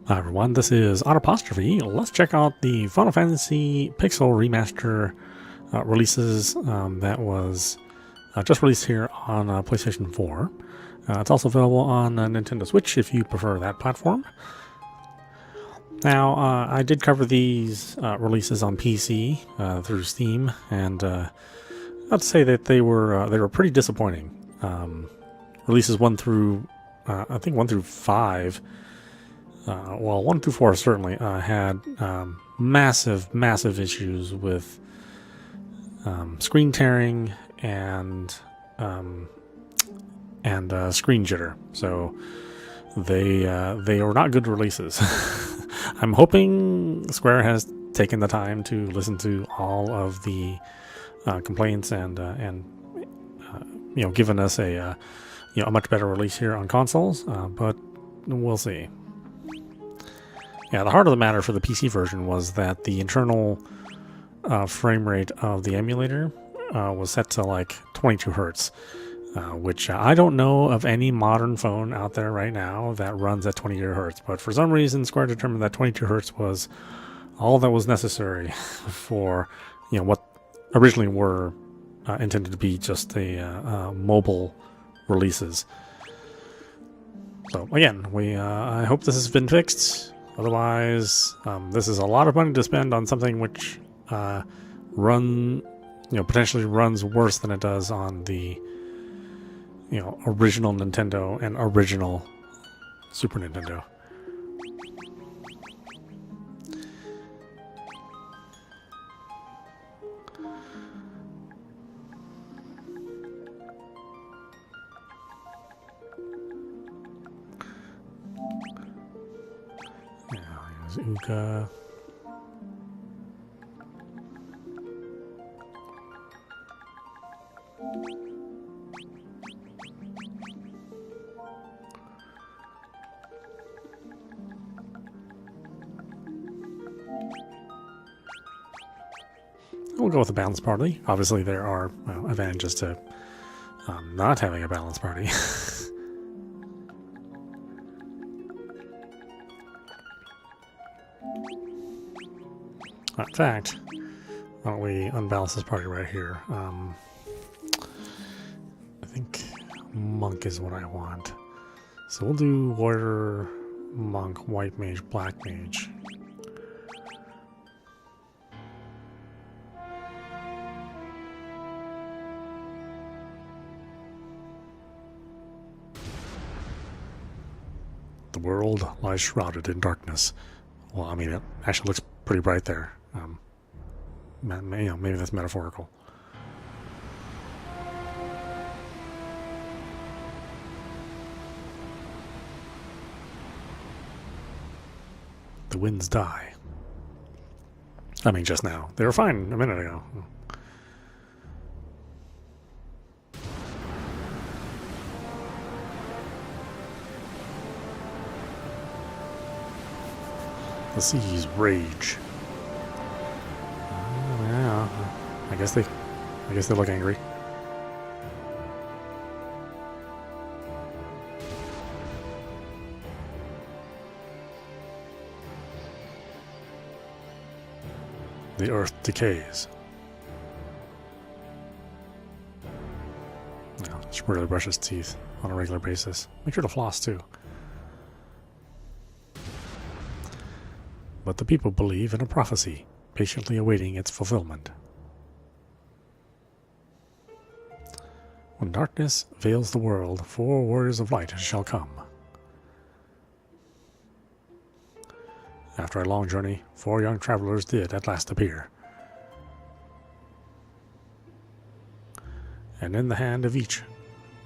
Hi everyone, this is audap. Let's check out the Final Fantasy Pixel Remaster releases that was just released here on PlayStation 4. It's also available on Nintendo Switch if you prefer that platform. Now, I did cover these releases on PC through Steam, and I'd say that they were pretty disappointing. Releases 1 through I think 1 through 5. Well, 1 through 4 certainly had massive issues with screen tearing and screen jitter. So they were not good releases. I'm hoping Square has taken the time to listen to all of the complaints and given us a much better release here on consoles. But we'll see. Yeah, the heart of the matter for the PC version was that the internal frame rate of the emulator was set to like 22 hertz, which I don't know of any modern phone out there right now that runs at 22 hertz. But for some reason, Square determined that 22 hertz was all that was necessary for what originally were intended to be just a mobile releases. So again, I hope this has been fixed. Otherwise, this is a lot of money to spend on something which potentially runs worse than it does on the original Nintendo and original Super Nintendo. Uka. We'll go with a balanced party. Obviously, there are advantages to not having a balanced party. In fact, why don't we unbalance this party right here? I think monk is what I want. So we'll do warrior, monk, white mage, black mage. The world lies shrouded in darkness. Well, I mean, it actually looks pretty bright there. Maybe that's metaphorical. The winds die. I mean, just now. They were fine a minute ago. The seas rage. Yeah, I guess they look angry. The earth decays. Yeah, should really brush his teeth on a regular basis. Make sure to floss too. But the people believe in a prophecy, patiently awaiting its fulfillment. When darkness veils the world, 4 warriors of light shall come. After a long journey, 4 young travelers did at last appear. And in the hand of each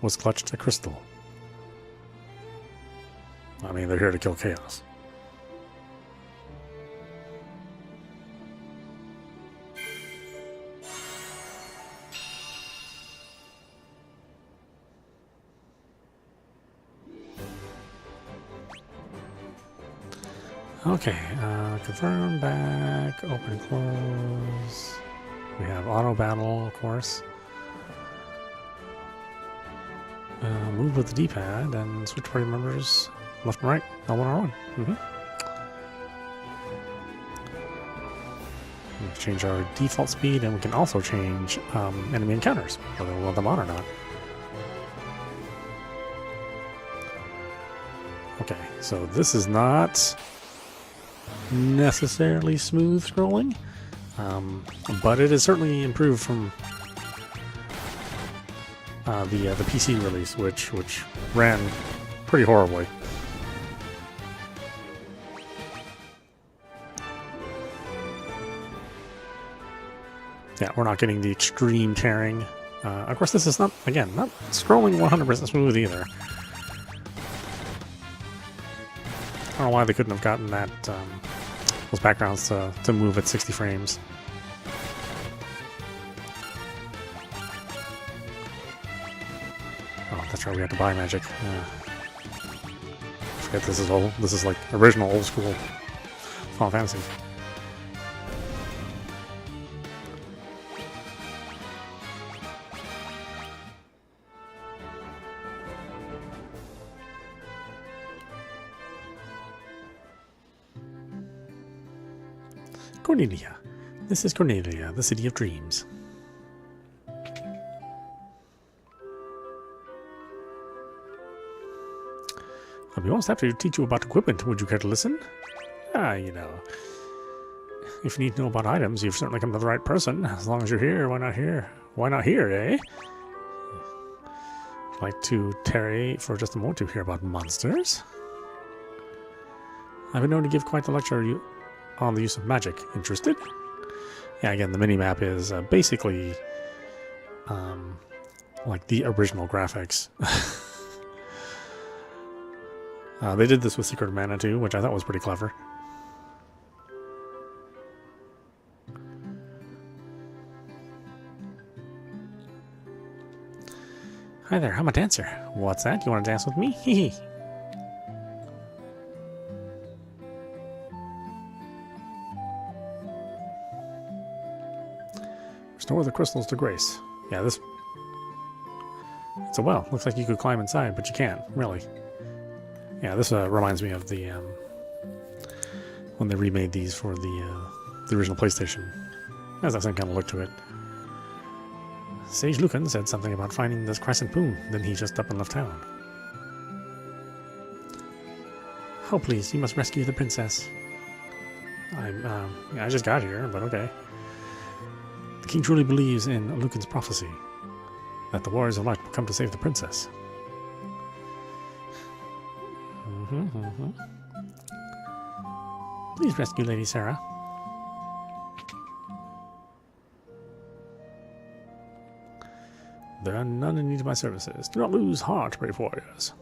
was clutched a crystal. I mean, they're here to kill chaos. Okay, confirm, back, open, close. We have auto battle, of course. Move with the D-pad and switch party members left and right, L1, R1. to change our default speed, and we can also change enemy encounters, whether we want them on or not. Okay, so this is not necessarily smooth scrolling, but it is certainly improved from the PC release, which ran pretty horribly. Yeah, we're not getting the extreme tearing. Of course, this is not scrolling 100% smooth either. I don't know why they couldn't have gotten that those backgrounds to move at 60 frames. Oh, that's right. We had to buy magic. Forget this is old. This is like original old school Final Fantasy. Cornelia. This is Cornelia, the city of dreams. I'll be almost happy to teach you about equipment. Would you care to listen? You know. If you need to know about items, you've certainly come to the right person. As long as you're here, why not here? Why not here, eh? I'd like to tarry for just a moment to hear about monsters. I've been known to give quite the lecture on the use of magic. Interested? Yeah, again, the mini-map is basically like the original graphics. They did this with Secret of Mana too, which I thought was pretty clever. Hi there, I'm a dancer. What's that? You want to dance with me? Hee hee. Restore the crystals to grace. Yeah, this... It's a well. Looks like you could climb inside, but you can't, really. Yeah, this reminds me of the... when they remade these for the original PlayStation. It has that same kind of look to it. Sage Lucan said something about finding this Crescent Moon, then he just up and left town. Oh, please, you must rescue the princess. I just got here, but okay. The king truly believes in Lucan's prophecy, that the warriors of light will come to save the princess. Please rescue Lady Sarah. There are none in need of my services. Do not lose heart, brave warriors.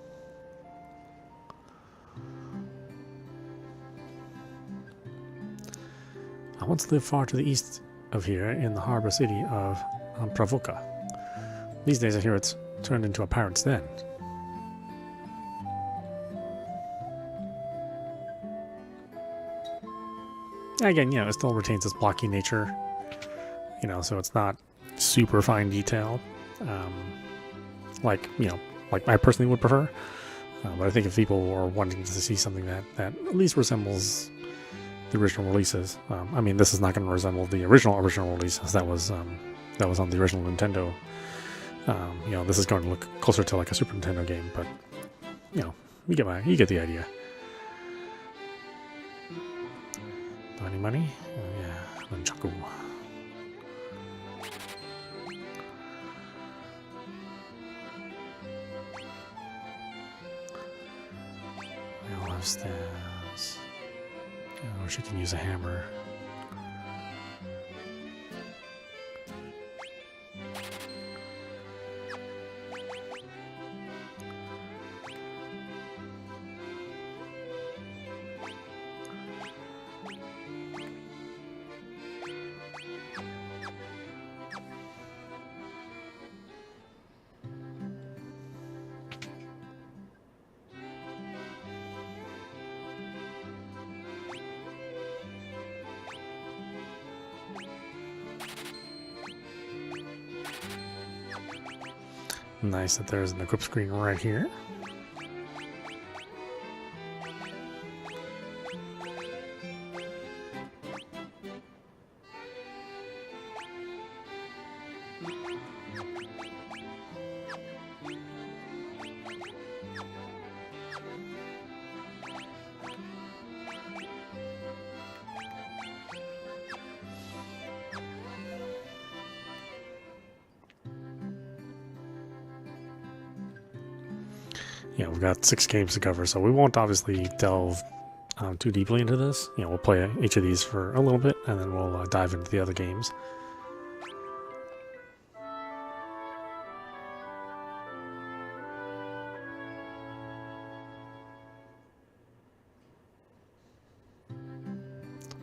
I once lived far to the east of here in the harbor city of Pravoka. These days I hear it's turned into a pirate's den. Again, you know, it still retains its blocky nature, you know, so it's not super fine detail, like I personally would prefer. But I think if people are wanting to see something that at least resembles the original releases, I mean, this is not going to resemble the original releases that was on the original Nintendo. You know, this is going to look closer to like a Super Nintendo game, but you know, you get the idea. Money? Oh, yeah, Nunchaku. I love stabs. Oh, she can use a hammer. Nice that there's an equip screen right here. you know, we've got 6 games to cover, so we won't obviously delve too deeply into this. You know, we'll play each of these for a little bit, and then we'll dive into the other games.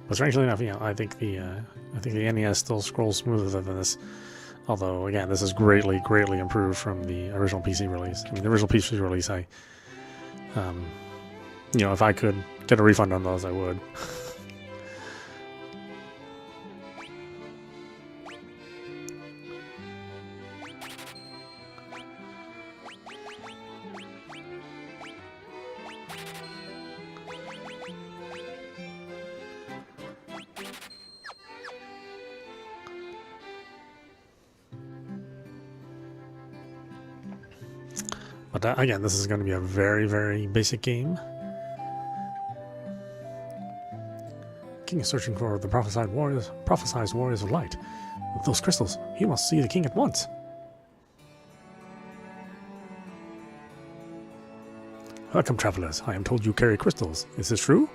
But strangely enough, you know, I think the NES still scrolls smoother than this. Although, again, this is greatly improved from the original PC release. I mean, the original PC release, you know, if I could get a refund on those, I would. But again, this is going to be a very basic game. King is searching for the prophesied warriors of light. With those crystals, he must see the king at once. Welcome, travelers. I am told you carry crystals. Is this true?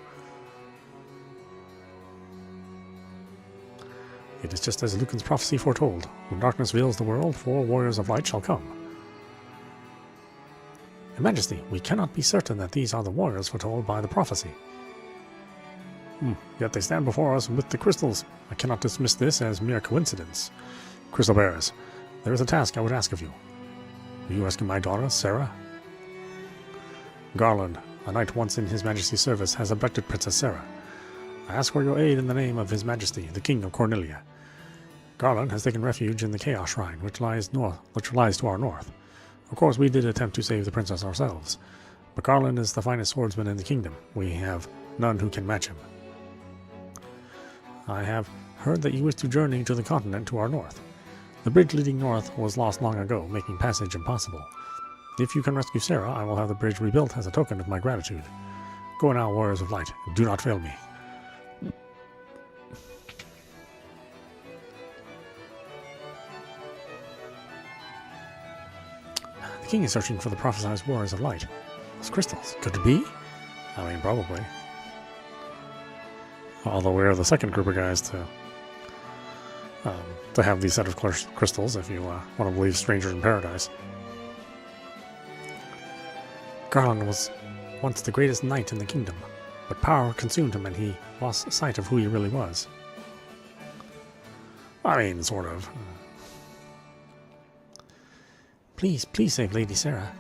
It is just as Lucan's prophecy foretold. When darkness veils the world, 4 warriors of light shall come. Your Majesty, we cannot be certain that these are the warriors foretold by the prophecy. Yet they stand before us with the crystals. I cannot dismiss this as mere coincidence. Crystal bearers, there is a task I would ask of you. Will you rescue my daughter, Sarah? Garland, a knight once in His Majesty's service, has abducted Princess Sarah. I ask for your aid in the name of His Majesty, the King of Cornelia. Garland has taken refuge in the Chaos Shrine, which lies to our north. Of course, we did attempt to save the princess ourselves, but Garland is the finest swordsman in the kingdom. We have none who can match him. I have heard that you wish to journey to the continent to our north. The bridge leading north was lost long ago, making passage impossible. If you can rescue Sarah, I will have the bridge rebuilt as a token of my gratitude. Go now, warriors of light, and do not fail me. The king is searching for the prophesied warriors of light. Those crystals, could it be? I mean, probably. Although we are the second group of guys to have these set of crystals, if you want to believe Strangers in Paradise. Garland was once the greatest knight in the kingdom, but power consumed him and he lost sight of who he really was. I mean, sort of. Please save Lady Sarah.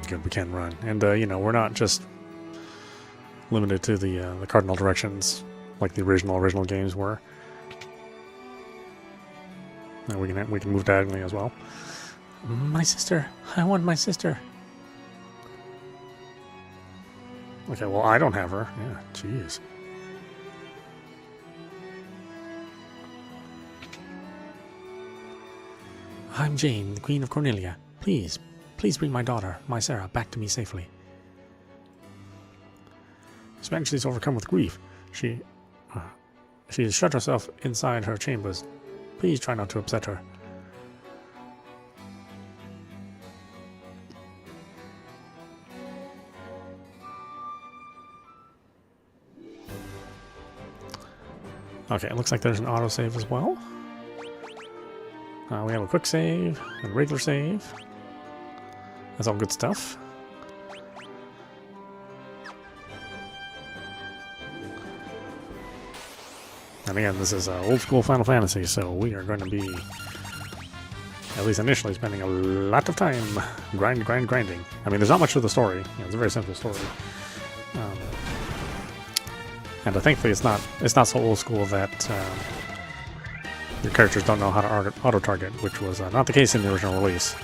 Good, we can run. And, you know, we're not just limited to the cardinal directions like the original games were. And we can move diagonally as well. My sister! I want my sister! Okay, well, I don't have her. Yeah, jeez. I'm Jane, the Queen of Cornelia. Please bring my daughter, my Sarah, back to me safely. His Majesty is overcome with grief. She has shut herself inside her chambers. Please try not to upset her. Okay, it looks like there's an autosave as well. We have a quick save and a regular save. That's all good stuff. And again, this is old school Final Fantasy, so we are going to be, at least initially, spending a lot of time grinding. I mean, there's not much to the story. You know, it's a very simple story. And thankfully, it's not so old school that your characters don't know how to auto-target, which was not the case in the original release.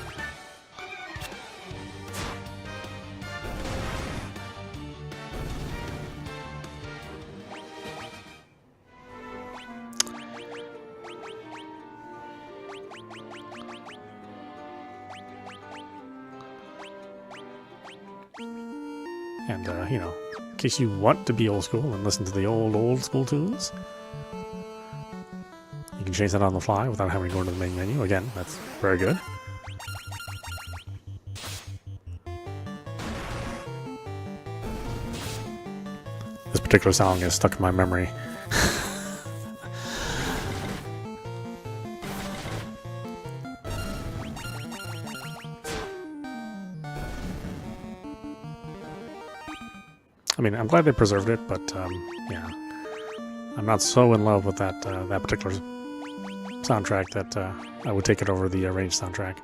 And, you know, case you want to be old school and listen to the old school tunes. You can change that on the fly without having to go into the main menu. Again, that's very good. This particular song is stuck in my memory. I mean, I'm glad they preserved it, but yeah, I'm not so in love with that that particular soundtrack that I would take it over the arranged soundtrack.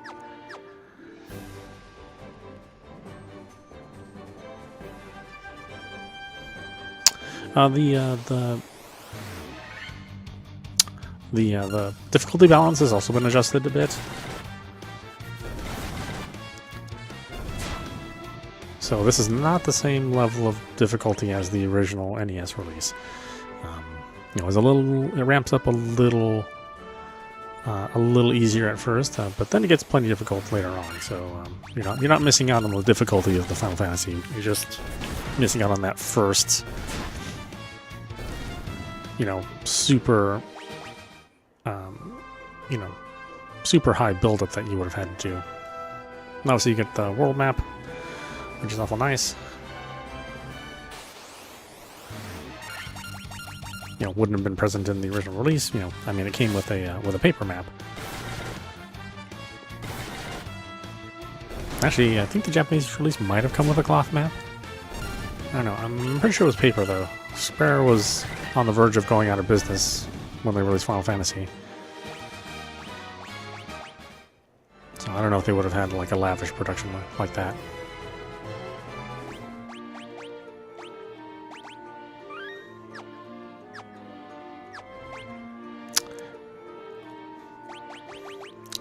The difficulty balance has also been adjusted a bit. So this is not the same level of difficulty as the original NES release. You know, it ramps up a little easier at first, but then it gets plenty difficult later on. So you're not missing out on the difficulty of the Final Fantasy. You're just missing out on that first, super, super high buildup that you would have had to do. And obviously, you get the world map, which is awful nice. Wouldn't have been present in the original release. I mean, it came with a paper map. Actually, I think the Japanese release might have come with a cloth map. I don't know. I'm pretty sure it was paper though. Square was on the verge of going out of business when they released Final Fantasy. So I don't know if they would have had like a lavish production like that.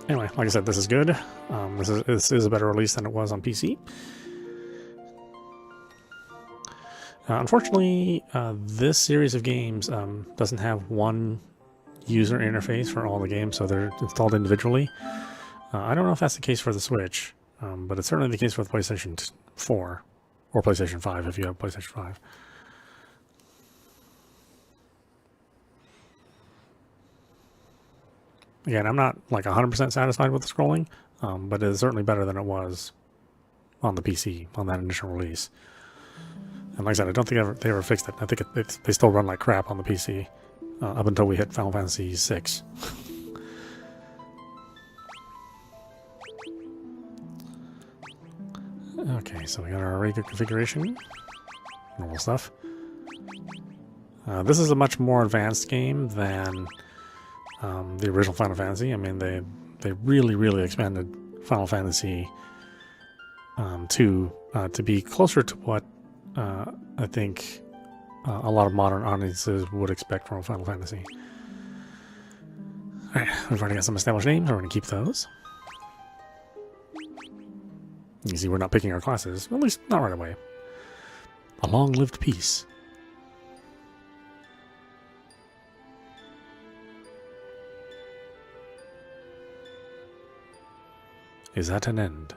Anyway, like I said, this is good. This is a better release than it was on PC. Unfortunately, this series of games doesn't have one user interface for all the games, so they're installed individually. I don't know if that's the case for the Switch, but it's certainly the case with PlayStation 4 or PlayStation 5 if you have PlayStation 5. Again, I'm not like 100% satisfied with the scrolling, but it is certainly better than it was on the PC, on that initial release. And like I said, I don't think they ever fixed it. I think they still run like crap on the PC up until we hit Final Fantasy VI. Okay, so we got our regular configuration. Normal stuff. This is a much more advanced game than the original Final Fantasy. I mean, they really expanded Final Fantasy to be closer to what I think a lot of modern audiences would expect from Final Fantasy. Alright, we've already got some established names. We're going to keep those. You can see we're not picking our classes, at least not right away. A long-lived peace. Is at an end.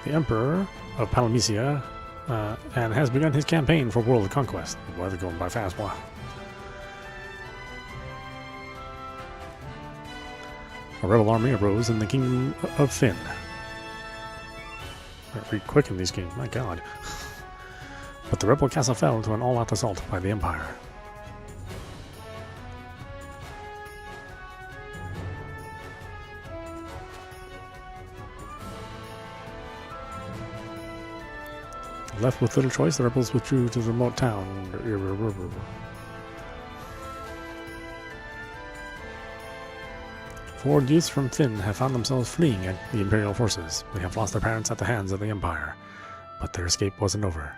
The Emperor of Palamecia and has begun his campaign for world conquest. Why are they going by fast? Wow. A rebel army arose in the kingdom of Finn. They're pretty quick in these games, my god. But the rebel castle fell to an all-out assault by the Empire. Left with little choice, the rebels withdrew to the remote town. 4 youths from Finn have found themselves fleeing at the Imperial forces. They have lost their parents at the hands of the Empire, but their escape wasn't over.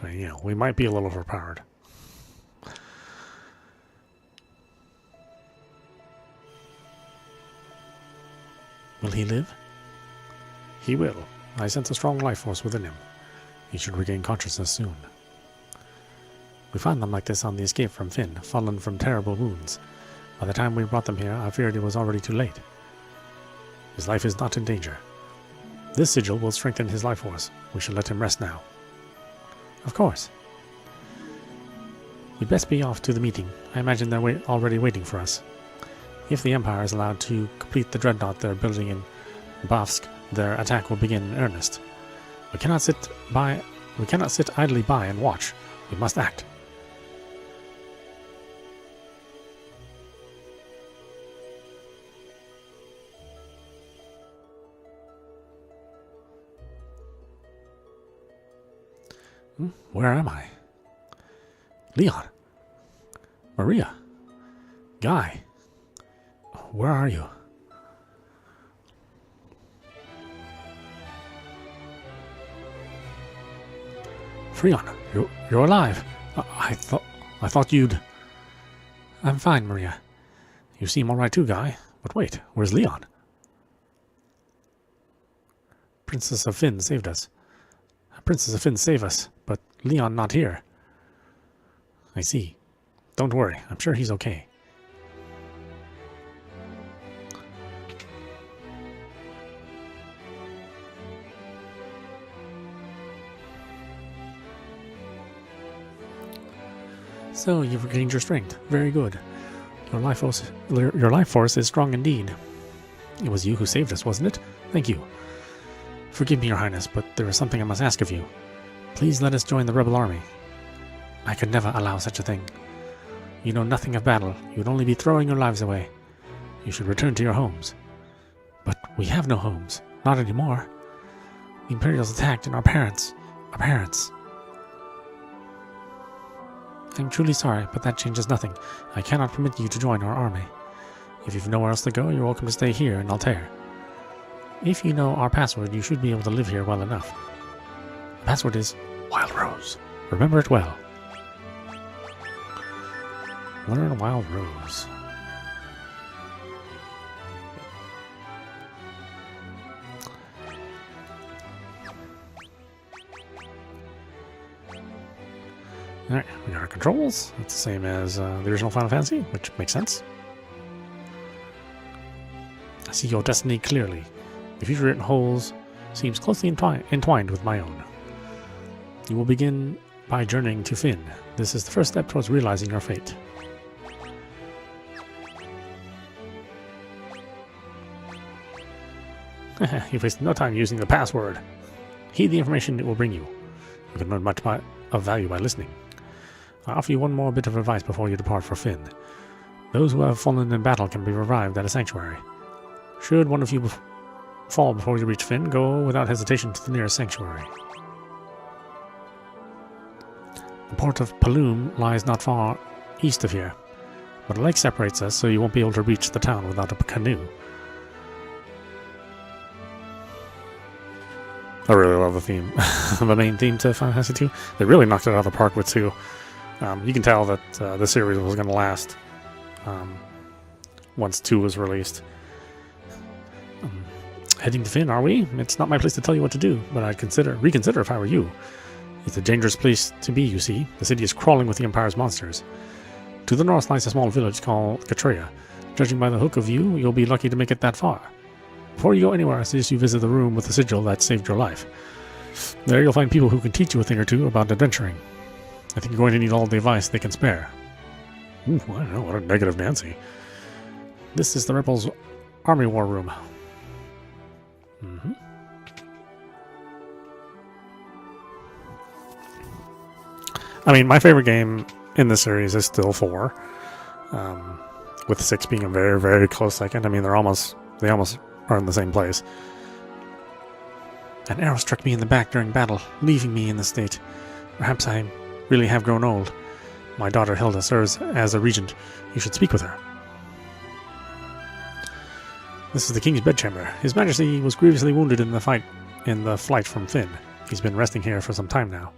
You know, we might be a little overpowered. Will he live? He will. I sense a strong life force within him. He should regain consciousness soon. We found them like this on the escape from Finn, fallen from terrible wounds. By the time we brought them here, I feared it was already too late. His life is not in danger. This sigil will strengthen his life force. We should let him rest now. Of course. We'd best be off to the meeting. I imagine they're already waiting for us. If the Empire is allowed to complete the dreadnought they're building in Bafsk, their attack will begin in earnest. We cannot sit idly by and watch. We must act. Where am I? Leon. Maria. Guy. Where are you? Freon, you're alive. I thought you'd... I'm fine, Maria. You seem alright too, Guy. But wait, where's Leon? Princess of Finn saved us. Princess of Finn saved us, but Leon not here. I see. Don't worry, I'm sure he's okay. So, you've regained your strength. Very good. Your life force is strong indeed. It was you who saved us, wasn't it? Thank you. Forgive me, Your Highness, but there is something I must ask of you. Please let us join the rebel army. I could never allow such a thing. You know nothing of battle. You would only be throwing your lives away. You should return to your homes. But we have no homes. Not anymore. The Imperials attacked, and our parents... I'm truly sorry, but that changes nothing. I cannot permit you to join our army. If you've nowhere else to go, you're welcome to stay here in Altair. If you know our password, you should be able to live here well enough. The password is Wild Rose. Remember it well. Learn Wild Rose. Alright, we got our controls. It's the same as the original Final Fantasy, which makes sense. I see your destiny clearly. The future it holds seems closely entwined with my own. You will begin by journeying to Finn. This is the first step towards realizing your fate. You wasted no time using the password. Heed the information it will bring you. You can learn much of value by listening. I offer you one more bit of advice before you depart for Finn. Those who have fallen in battle can be revived at a sanctuary. Should one of you fall before you reach Finn, go without hesitation to the nearest sanctuary. The port of Paloom lies not far east of here, but a lake separates us, so you won't be able to reach the town without a canoe. I really love the theme, the main theme to Final Fantasy II. They really knocked it out of the park with 2. You can tell that the series was going to last once 2 was released. Heading to Finn, are we? It's not my place to tell you what to do, but I'd reconsider if I were you. It's a dangerous place to be, you see. The city is crawling with the Empire's monsters. To the north lies a small village called Katreya. Judging by the look of you, you'll be lucky to make it that far. Before you go anywhere, I suggest you visit the room with the sigil that saved your life. There you'll find people who can teach you a thing or two about adventuring. I think you're going to need all the advice they can spare. Ooh, I don't know, what a negative Nancy. This is the Rebels' Army War Room. I mean, my favorite game in the series is still 4, with 6 being a very, very close second. I mean, they almost are in the same place. An arrow struck me in the back during battle, leaving me in this state. Perhaps I really have grown old. My daughter Hilda serves as a regent. You should speak with her. This is the king's bedchamber. His Majesty was grievously wounded in the flight from Finn. He's been resting here for some time now.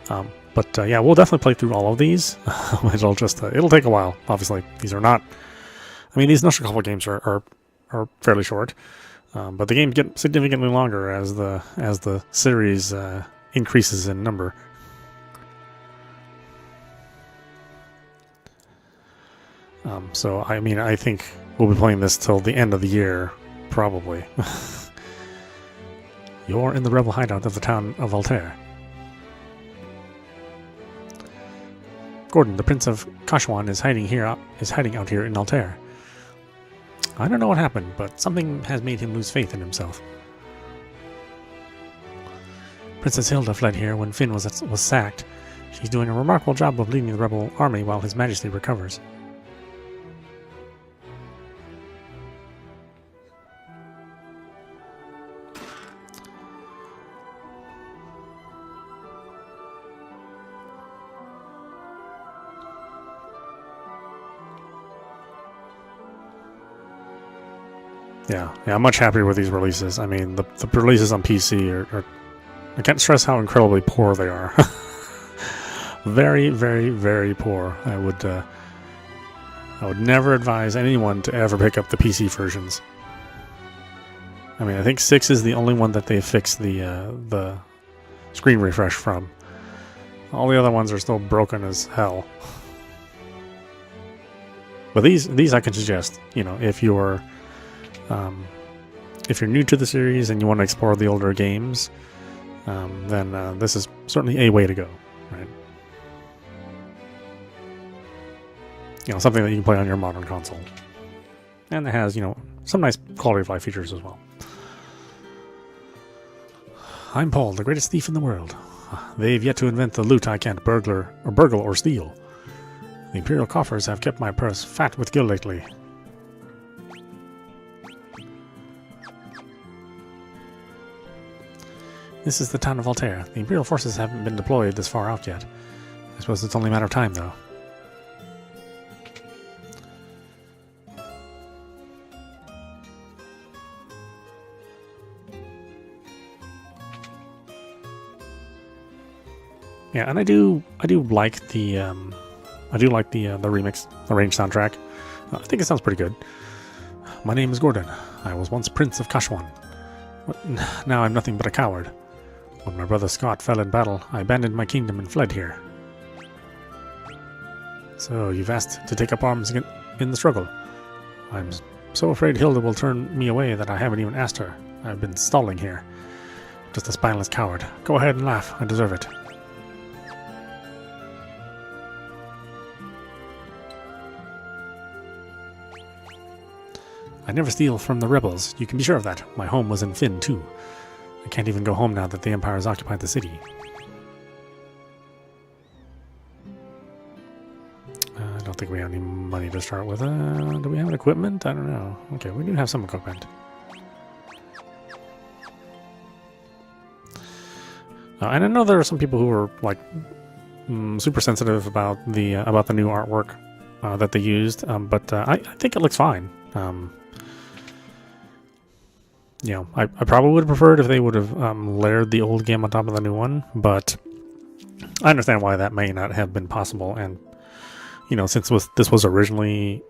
But yeah, we'll definitely play through all of these. It'll take a while. Obviously, these are not. I mean, these initial couple games are fairly short, but the games get significantly longer as the series increases in number. So I mean, I think we'll be playing this till the end of the year, probably. You're in the rebel hideout of the town of Altair. Gordon, the Prince of Kashwan, is hiding out here in Altair. I don't know what happened, but something has made him lose faith in himself. Princess Hilda fled here when Finn was sacked. She's doing a remarkable job of leading the rebel army while His Majesty recovers. Yeah, I'm much happier with these releases. I mean, the releases on PC are I can't stress how incredibly poor they are. Very, very, very poor. I would never advise anyone to ever pick up the PC versions. I mean, I think 6 is the only one that they fixed the screen refresh from. All the other ones are still broken as hell. But these I can suggest, if you're new to the series and you want to explore the older games, then this is certainly a way to go, right? Something that you can play on your modern console. And it has, some nice quality of life features as well. I'm Paul, the greatest thief in the world. They've yet to invent the loot I can't burgle or steal. The Imperial coffers have kept my purse fat with gil lately. This is the town of Altair. The Imperial forces haven't been deployed this far out yet. I suppose it's only a matter of time, though. Yeah, and I do like the remix, arranged soundtrack. I think it sounds pretty good. My name is Gordon. I was once Prince of Kashwan. Now I'm nothing but a coward. When my brother Scott fell in battle, I abandoned my kingdom and fled here. So you've asked to take up arms in the struggle. I'm so afraid Hilda will turn me away that I haven't even asked her. I've been stalling here. Just a spineless coward. Go ahead and laugh. I deserve it. I never steal from the rebels. You can be sure of that. My home was in Finn, too. I can't even go home now that the Empire has occupied the city. I don't think we have any money to start with. Do we have equipment? I don't know. Okay, we do have some equipment. And I know there are some people who are like super sensitive about the new artwork that they used, but I think it looks fine. I probably would have preferred if they would have layered the old game on top of the new one, but I understand why that may not have been possible. And since this was originally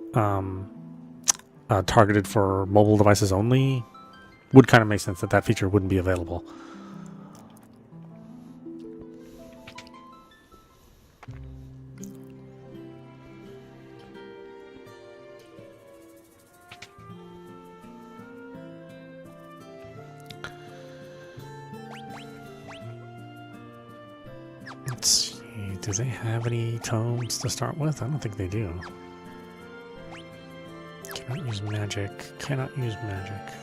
targeted for mobile devices only, would kind of make sense that feature wouldn't be available. Let's see, do they have any tomes to start with? I don't think they do. Cannot use magic. Cannot use magic.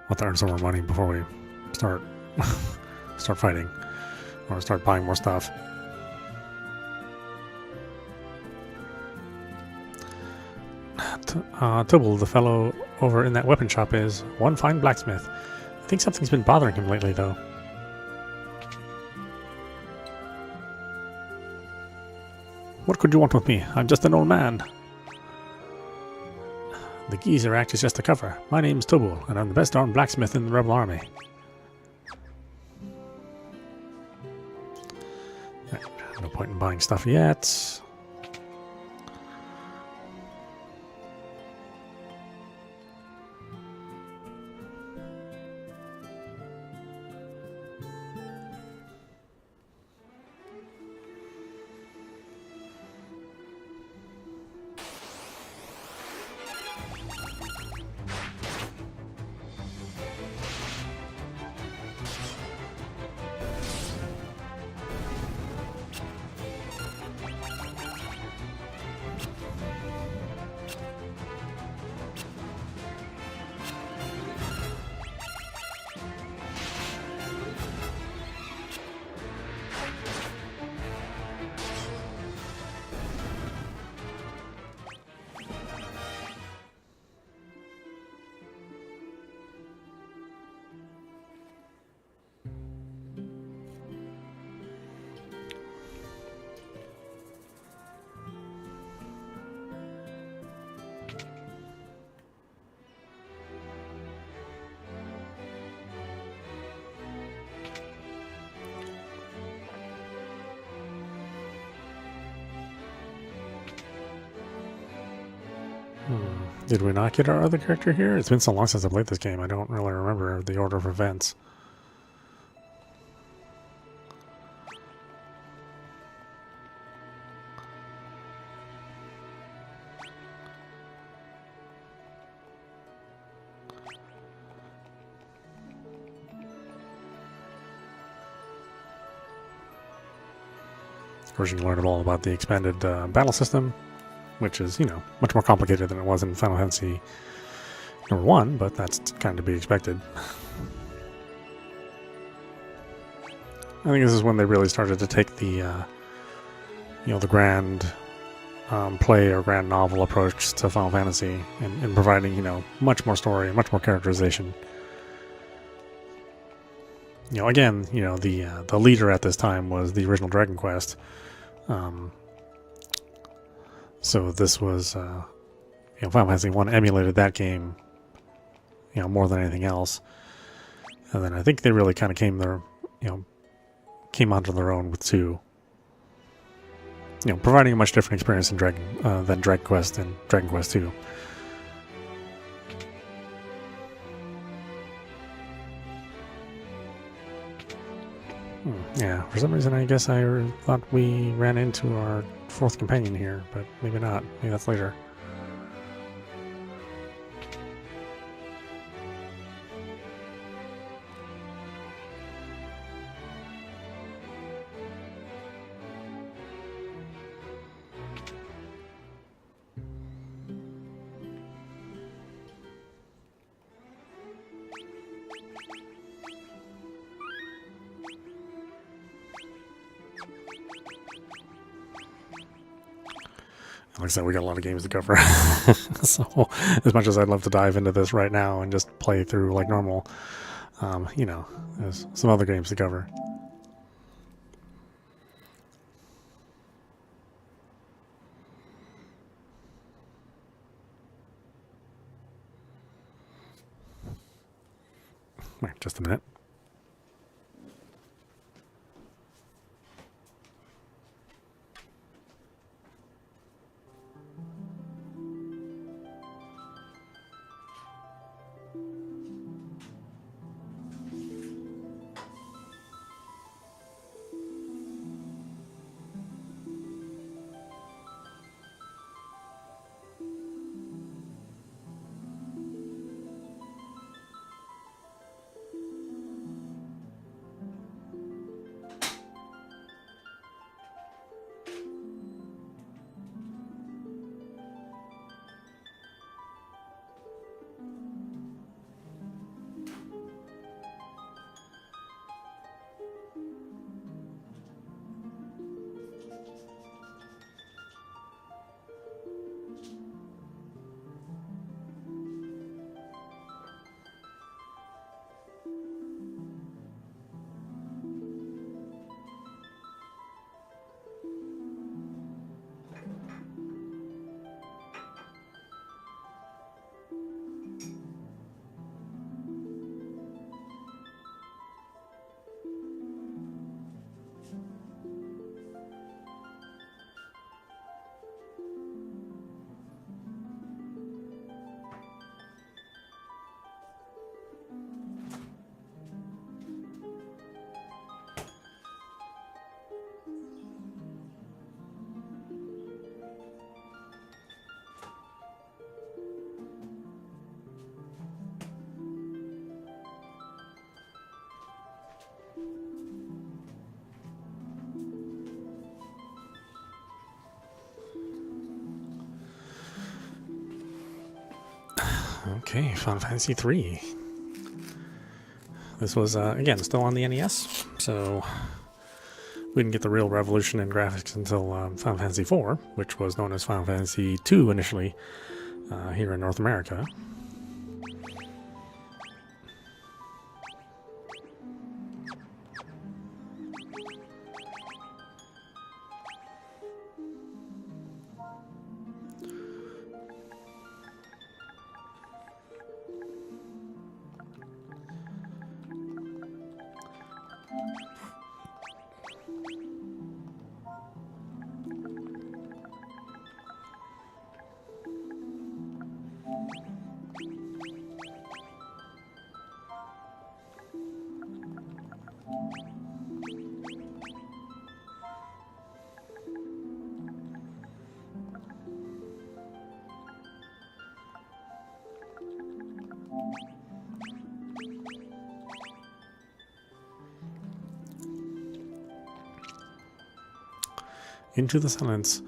I'll have to earn some more money before we start fighting or start buying more stuff. Tubal, the fellow over in that weapon shop, is one fine blacksmith. I think something's been bothering him lately, though. What could you want with me? I'm just an old man. The geezer act is just a cover. My name's Tubal, and I'm the best darn blacksmith in the rebel army. Right, no point in buying stuff yet. Did we not get our other character here? It's been so long since I played this game, I don't really remember the order of events. Of course, you can learn all about the expanded battle system, which is, you know, much more complicated than it was in Final Fantasy number 1, but that's kind of to be expected. I think this is when they really started to take the, you know, the grand play or grand novel approach to Final Fantasy and providing, you know, much more story, much more characterization. You know, again, you know, the leader at this time was the original Dragon Quest. So this was, you know, Final Fantasy 1 emulated that game, you know, more than anything else. And then I think they really kind of came onto their own with 2. You know, providing a much different experience in than Dragon Quest and Dragon Quest 2. Yeah, for some reason I guess I thought we ran into our 4th companion here, but maybe not. Maybe that's later. Like I said, we got a lot of games to cover. So, as much as I'd love to dive into this right now and just play through like normal, you know, there's some other games to cover. Wait, just a minute. Okay, Final Fantasy 3. This was, again, still on the NES, so we didn't get the real revolution in graphics until Final Fantasy 4, which was known as Final Fantasy 2 initially here in North America. Into the silence,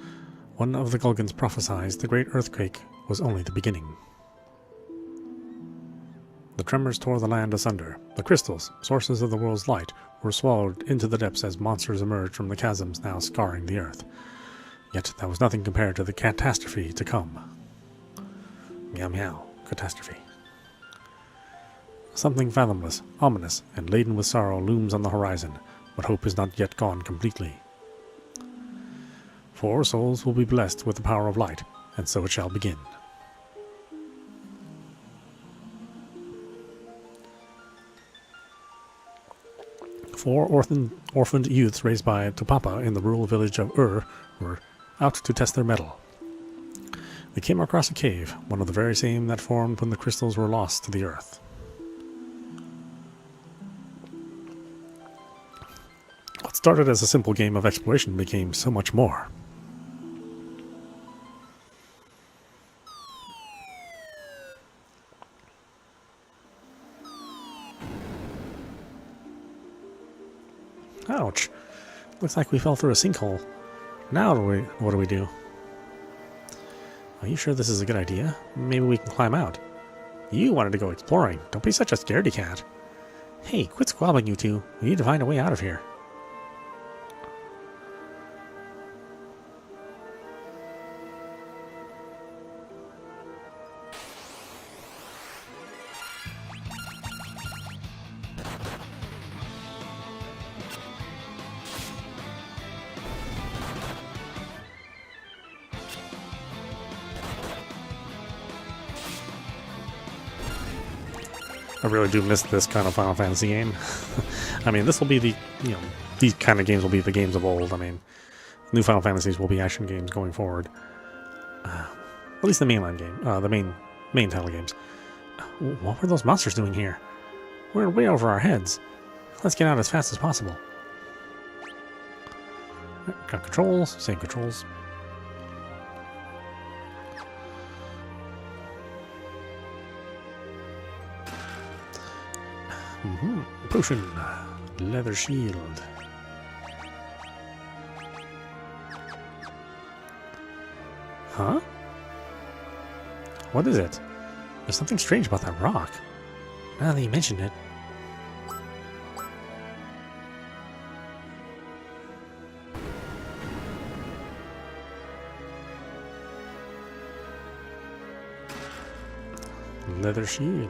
one of the Gulgans prophesied the great earthquake was only the beginning. The tremors tore the land asunder. The crystals, sources of the world's light, were swallowed into the depths as monsters emerged from the chasms now scarring the earth. Yet that was nothing compared to the catastrophe to come. Meow meow, catastrophe. Something fathomless, ominous, and laden with sorrow looms on the horizon, but hope is not yet gone completely. 4 souls will be blessed with the power of light, and so it shall begin. Four orphaned youths raised by Tupapa in the rural village of Ur were out to test their mettle. They came across a cave, one of the very same that formed when the crystals were lost to the earth. What started as a simple game of exploration became so much more. Ouch. Looks like we fell through a sinkhole. Now what do we do? Are you sure this is a good idea? Maybe we can climb out. You wanted to go exploring. Don't be such a scaredy cat. Hey, quit squabbling, you two. We need to find a way out of here. I really do miss this kind of Final Fantasy game. I mean, this will be the, these kind of games will be the games of old. I mean, new Final Fantasies will be action games going forward. At least the mainline game, the main title games. What were those monsters doing here? We're way over our heads. Let's get out as fast as possible. Got controls, same controls. Potion. Leather shield. Huh? What is it? There's something strange about that rock. Now that you mention it. Leather shield.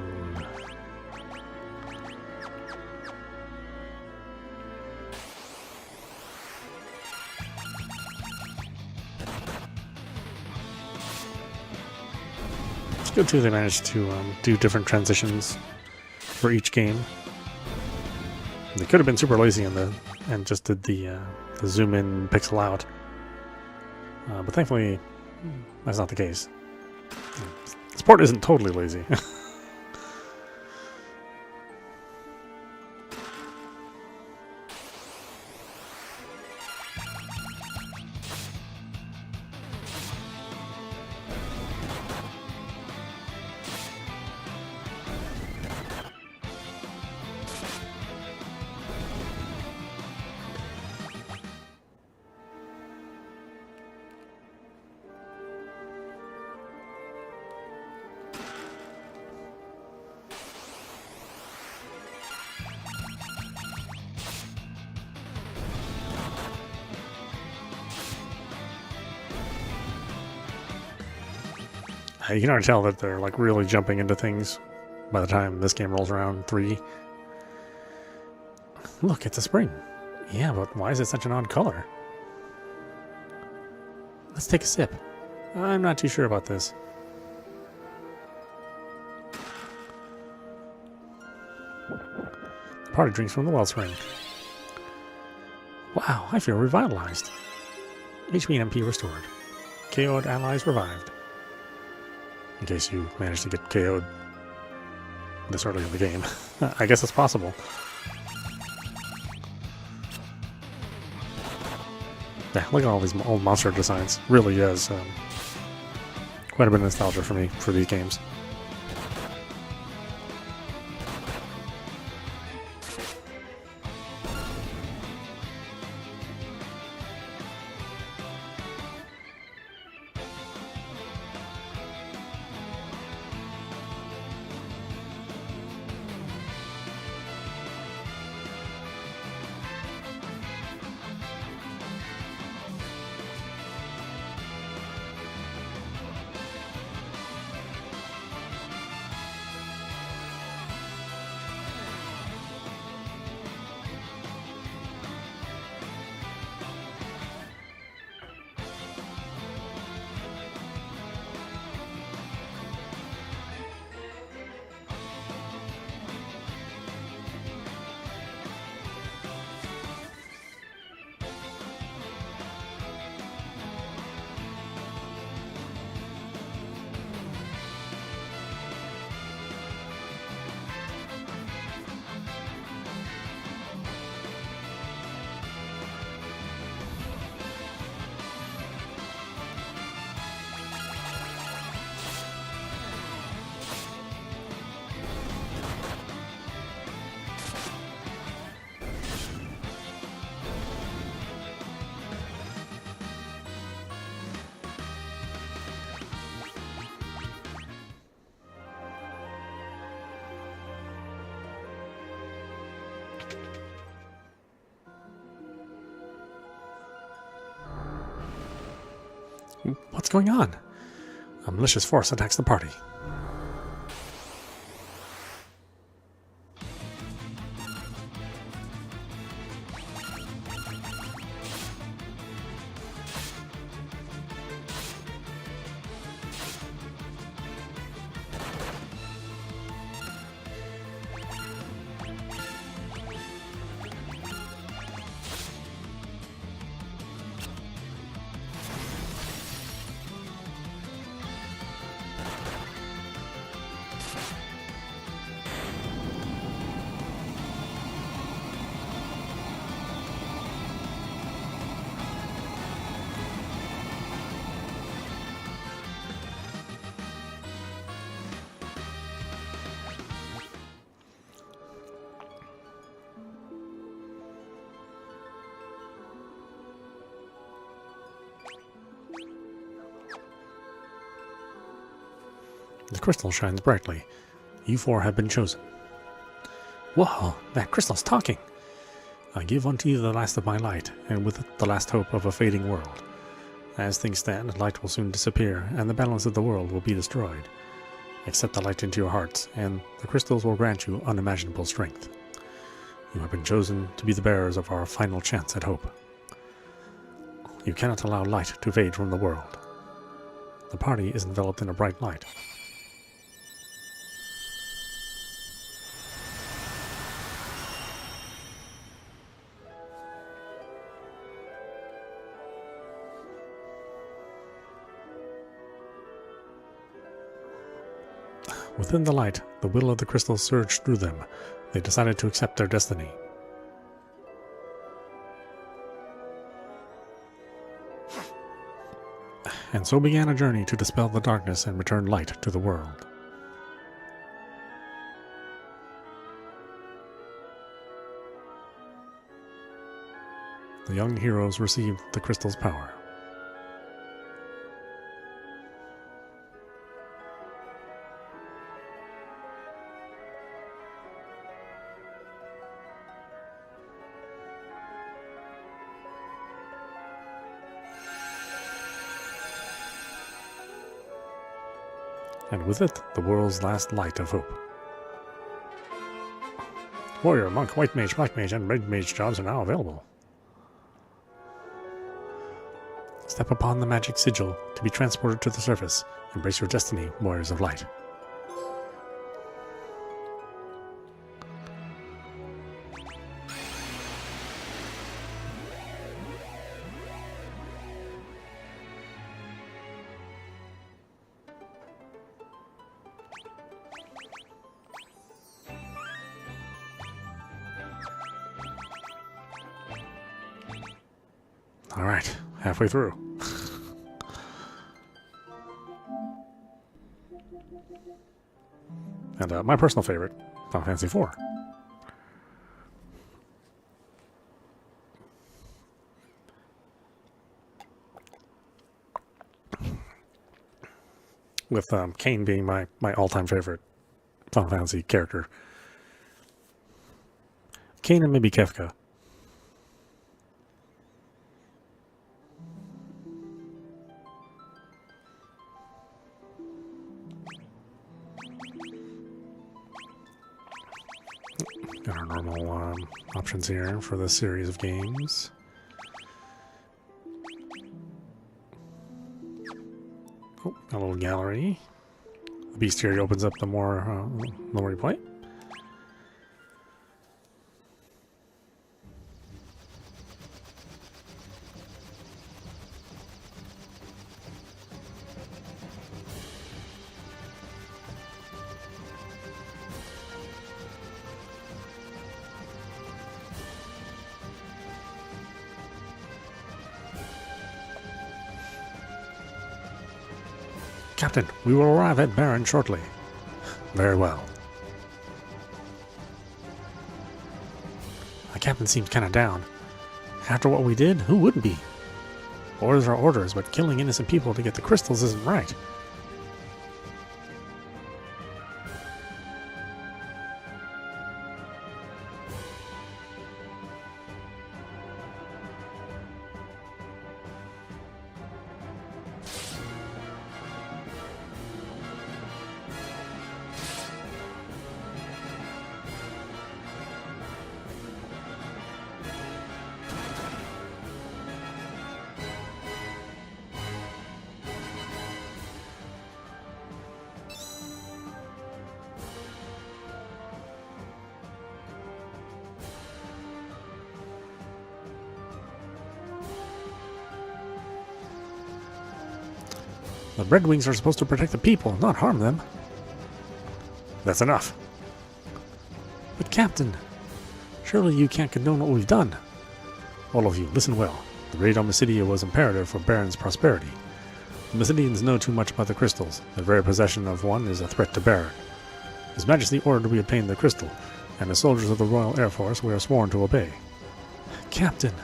Good too, they managed to do different transitions for each game. They could have been super lazy and just did the zoom in, pixel out, but thankfully that's not the case. This port isn't totally lazy. You can already tell that they're like really jumping into things by the time this game rolls around. 3. Look, it's a spring. Yeah, but why is it such an odd color? Let's take a sip. I'm not too sure about this. The party drinks from the wellspring. Wow, I feel revitalized. HP and MP restored. KO'd allies revived. In case you managed to get KO'd this early in the game. I guess it's possible. Yeah, look at all these old monster designs. Really is quite a bit of nostalgia for me for these games. What's going on? A malicious force attacks the party. The crystal shines brightly. You 4 have been chosen. Whoa, that crystal's talking. I give unto you the last of my light, and with it the last hope of a fading world. As things stand, light will soon disappear, and the balance of the world will be destroyed. Accept the light into your hearts, and the crystals will grant you unimaginable strength. You have been chosen to be the bearers of our final chance at hope. You cannot allow light to fade from the world. The party is enveloped in a bright light. Within the light, the will of the crystals surged through them. They decided to accept their destiny. And so began a journey to dispel the darkness and return light to the world. The young heroes received the crystal's power. and with it, the world's last light of hope. Warrior, monk, white mage, black mage, and red mage jobs are now available. Step upon the magic sigil to be transported to the surface. Embrace your destiny, warriors of light. All right, halfway through. And my personal favorite, Final Fantasy IV. With Kain being my all-time favorite Final Fantasy character. Kain and maybe Kefka. Got our normal options here for this series of games. Oh, a little gallery. The bestiary opens up the more you play. Captain, we will arrive at Baron shortly. Very well. The captain seems kind of down. After what we did, who wouldn't be? Orders are orders, but killing innocent people to get the crystals isn't right. The Red Wings are supposed to protect the people, not harm them. That's enough. But Captain, surely you can't condone what we've done. All of you, listen well. The raid on Mysidia was imperative for Baron's prosperity. The Mysidians know too much about the crystals. The very possession of one is a threat to Baron. His Majesty ordered we obtain the crystal, and as soldiers of the Royal Air Force we are sworn to obey. Captain!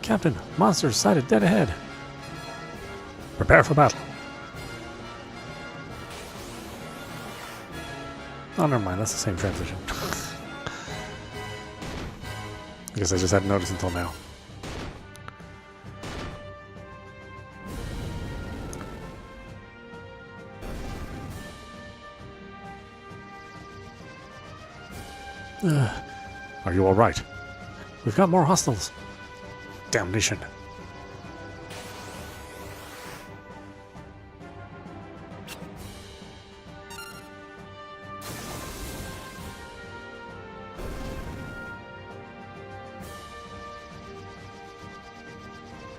Captain, monsters sighted dead ahead. Prepare for battle. Oh, never mind. That's the same transition. I guess I just hadn't noticed until now. Are you all right? We've got more hostiles. Damnation.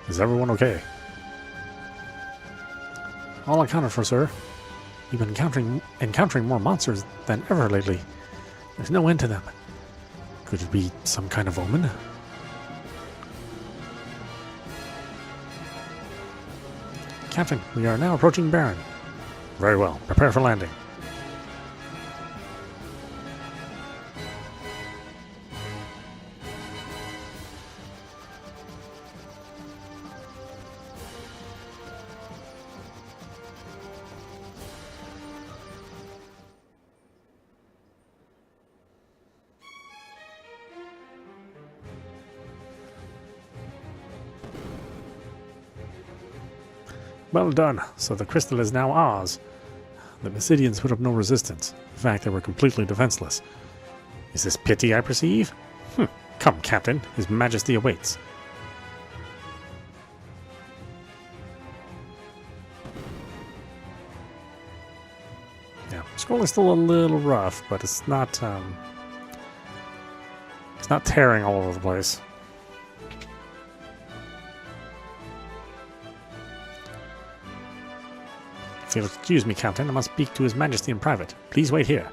Is everyone okay? All accounted for, sir. We've been encountering more monsters than ever lately. There's no end to them. Could it be some kind of omen? Captain, we are now approaching Baron. Very well. Prepare for landing. Well done. So the crystal is now ours. The Basidians put up no resistance. In fact, they were completely defenseless. Is this pity I perceive? Come, Captain. His Majesty awaits. Yeah, scroll is still a little rough, but it's not tearing all over the place. If you'll excuse me, Captain, I must speak to His Majesty in private. Please wait here.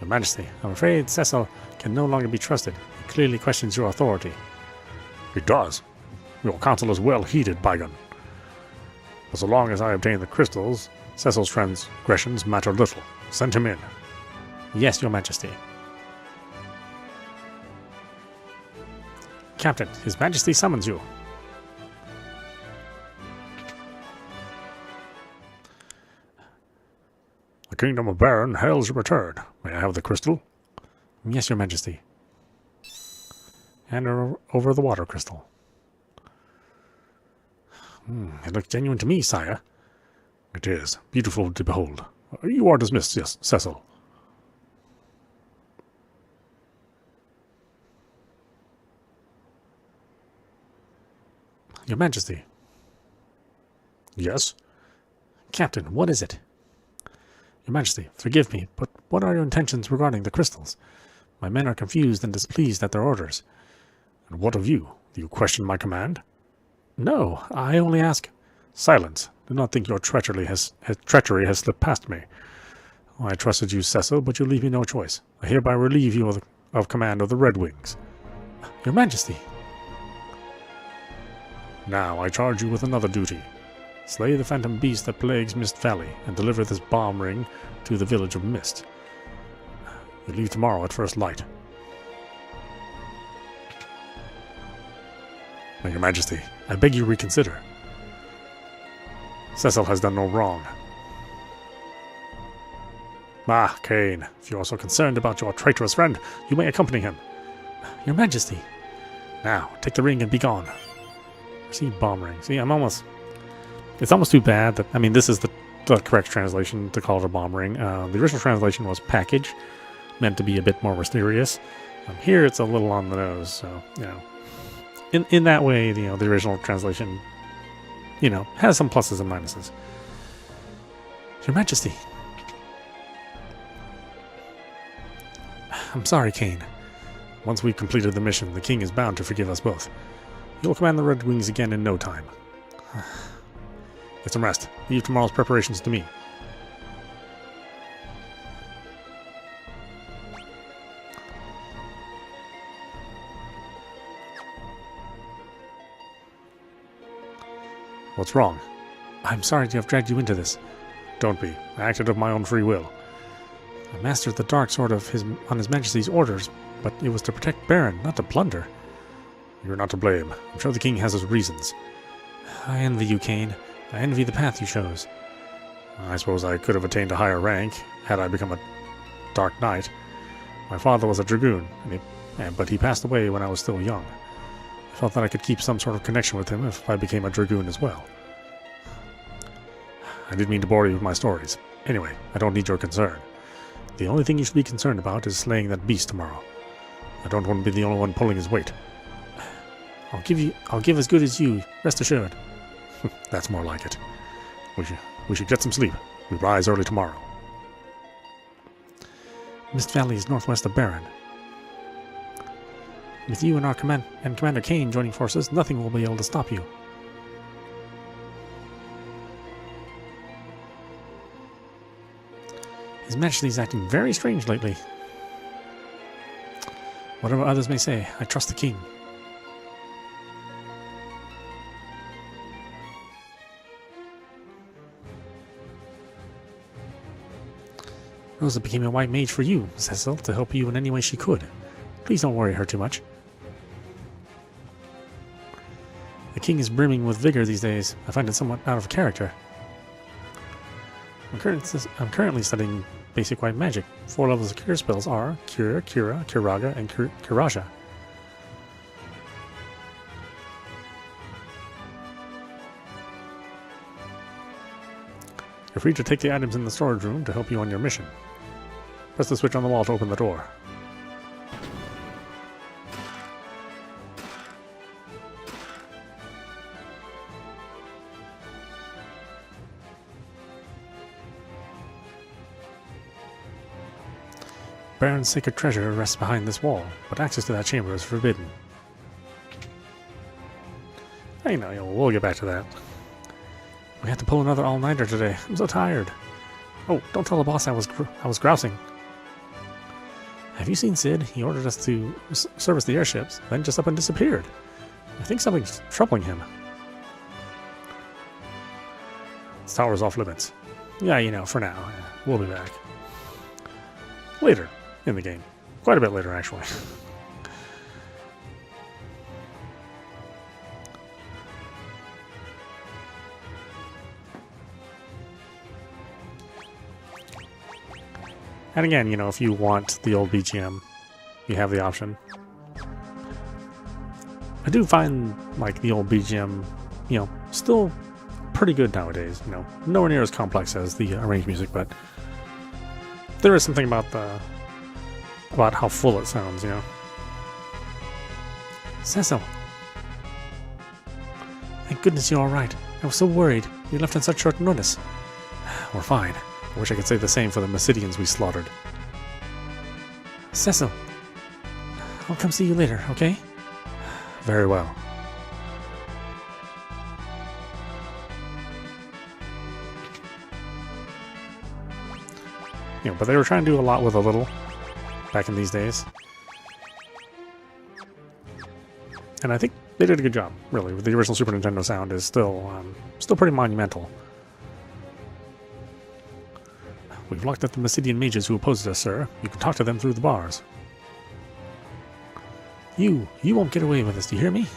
Your Majesty, I'm afraid Cecil can no longer be trusted. He clearly questions your authority. He does. Your counsel is well heeded, Bygone. But so long as I obtain the crystals, Cecil's transgressions matter little. Send him in. Yes, Your Majesty. Captain, His Majesty summons you. The Kingdom of Baron hails your return. May I have the crystal? Yes, Your Majesty. Hand her over the water crystal. It looks genuine to me, sire. It is. Beautiful to behold. You are dismissed, yes, Cecil. Your Majesty. Yes? Captain, what is it? Your Majesty, forgive me, but what are your intentions regarding the crystals? My men are confused and displeased at their orders. And what of you? Do you question my command? No, I only ask... Silence. Do not think your treachery has slipped past me. I trusted you, Cecil, but you leave me no choice. I hereby relieve you of command of the Red Wings. Your Majesty. Now I charge you with another duty. Slay the phantom beast that plagues Mist Valley, and deliver this bomb ring to the village of Mist. You leave tomorrow at first light. Your Majesty, I beg you reconsider. Cecil has done no wrong. Ah, Kane, if you are so concerned about your traitorous friend, you may accompany him. Your Majesty. Now, take the ring and be gone. Receive bomb ring. See, it's almost too bad that, this is the correct translation to call it a bomb ring. The original translation was package, meant to be a bit more mysterious. Here it's a little on the nose, so, in that way, the original translation, has some pluses and minuses. Your Majesty. I'm sorry, Kane. Once we've completed the mission, the king is bound to forgive us both. You'll command the Red Wings again in no time. Get some rest. Leave tomorrow's preparations to me. What's wrong? I'm sorry to have dragged you into this. Don't be. I acted of my own free will. I mastered the dark sword on His Majesty's orders, but it was to protect Baron, not to plunder. You're not to blame. I'm sure the king has his reasons. I envy you, Kane. I envy the path you chose. I suppose I could have attained a higher rank, had I become a Dark Knight. My father was a dragoon, but he passed away when I was still young. I felt that I could keep some sort of connection with him if I became a dragoon as well. I didn't mean to bore you with my stories. Anyway, I don't need your concern. The only thing you should be concerned about is slaying that beast tomorrow. I don't want to be the only one pulling his weight. I'll give as good as you, rest assured. That's more like it. We should get some sleep. We rise early tomorrow. Mist Valley is northwest of Baron. With you and Commander Kane joining forces, nothing will be able to stop you. His Majesty is acting very strange lately. Whatever others may say, I trust the king. Rosa became a white mage for you, Cecil, to help you in any way she could. Please don't worry her too much. The king is brimming with vigor these days. I find it somewhat out of character. I'm currently studying basic white magic. 4 levels of cure spells are Cure, Cura, Curaga, and Curaja. You're free to take the items in the storage room to help you on your mission. Press the switch on the wall to open the door. Baron's sacred treasure rests behind this wall, but access to that chamber is forbidden. Hey, no, we'll get back to that. We had to pull another all-nighter today. I'm so tired. Oh, don't tell the boss I was grousing. Have you seen Sid? He ordered us to service the airships, then just up and disappeared. I think something's troubling him. This tower's off limits. Yeah, for now. We'll be back. Later in the game. Quite a bit later, actually. And again, if you want the old BGM, you have the option. I do find, like, the old BGM, still pretty good nowadays. Nowhere near as complex as the arranged music, but there is something about how full it sounds, Cecil. Thank goodness you're alright. I was so worried. You left on such short notice. We're fine. I wish I could say the same for the Massidians we slaughtered. Cecil. I'll come see you later, okay? Very well. But they were trying to do a lot with a little back in these days. And I think they did a good job, really. The original Super Nintendo sound is still pretty monumental. We've locked up the Massidian mages who opposed us, sir. You can talk to them through the bars. You won't get away with this, do you hear me?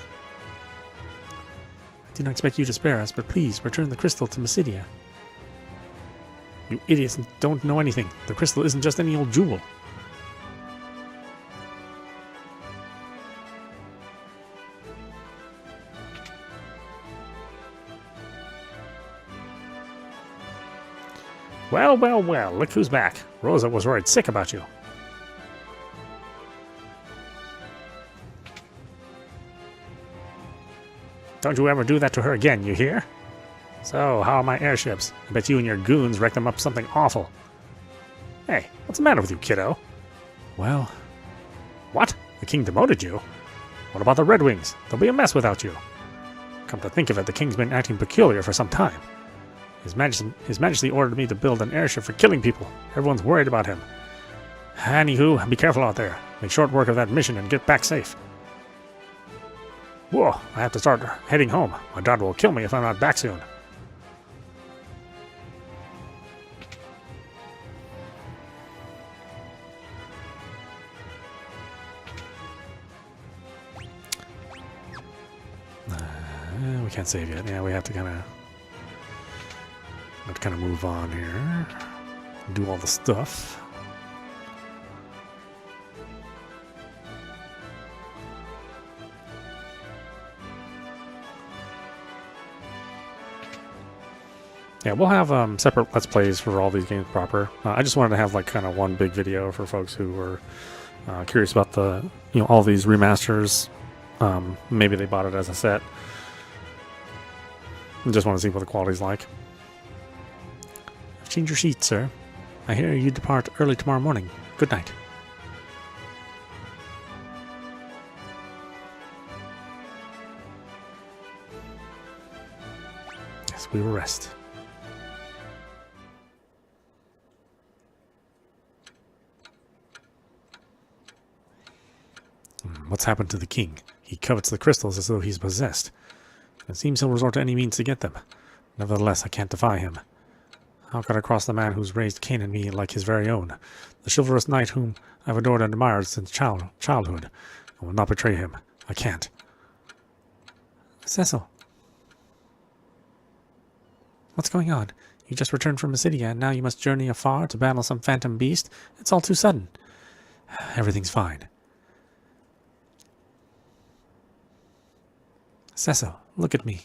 I do not expect you to spare us, but please return the crystal to Massidia. You idiots don't know anything. The crystal isn't just any old jewel. Well, look who's back. Rosa was worried sick about you. Don't you ever do that to her again, you hear? So, how are my airships? I bet you and your goons wrecked them up something awful. Hey, what's the matter with you, kiddo? Well... What? The king demoted you? What about the Red Wings? They'll be a mess without you. Come to think of it, the king's been acting peculiar for some time. His Majesty ordered me to build an airship for killing people. Everyone's worried about him. Anywho, be careful out there. Make short work of that mission and get back safe. Whoa, I have to start heading home. My daughter will kill me if I'm not back soon. We can't save yet. Yeah, we have to kind of move on here. Do all the stuff. Yeah, we'll have separate Let's Plays for all these games proper. I just wanted to have like kind of one big video for folks who were curious about the all these remasters. Maybe they bought it as a set. I just want to see what the quality's like. I've changed your sheet, sir. I hear you depart early tomorrow morning. Good night. Yes, we will rest. What's happened to the king? He covets the crystals as though he's possessed. It seems he'll resort to any means to get them. Nevertheless, I can't defy him. How could I cross the man who's raised Cain and me like his very own? The chivalrous knight whom I've adored and admired since childhood. I will not betray him. I can't. Cecil. What's going on? You just returned from Mysidia, and now you must journey afar to battle some phantom beast? It's all too sudden. Everything's fine. Cecil, look at me.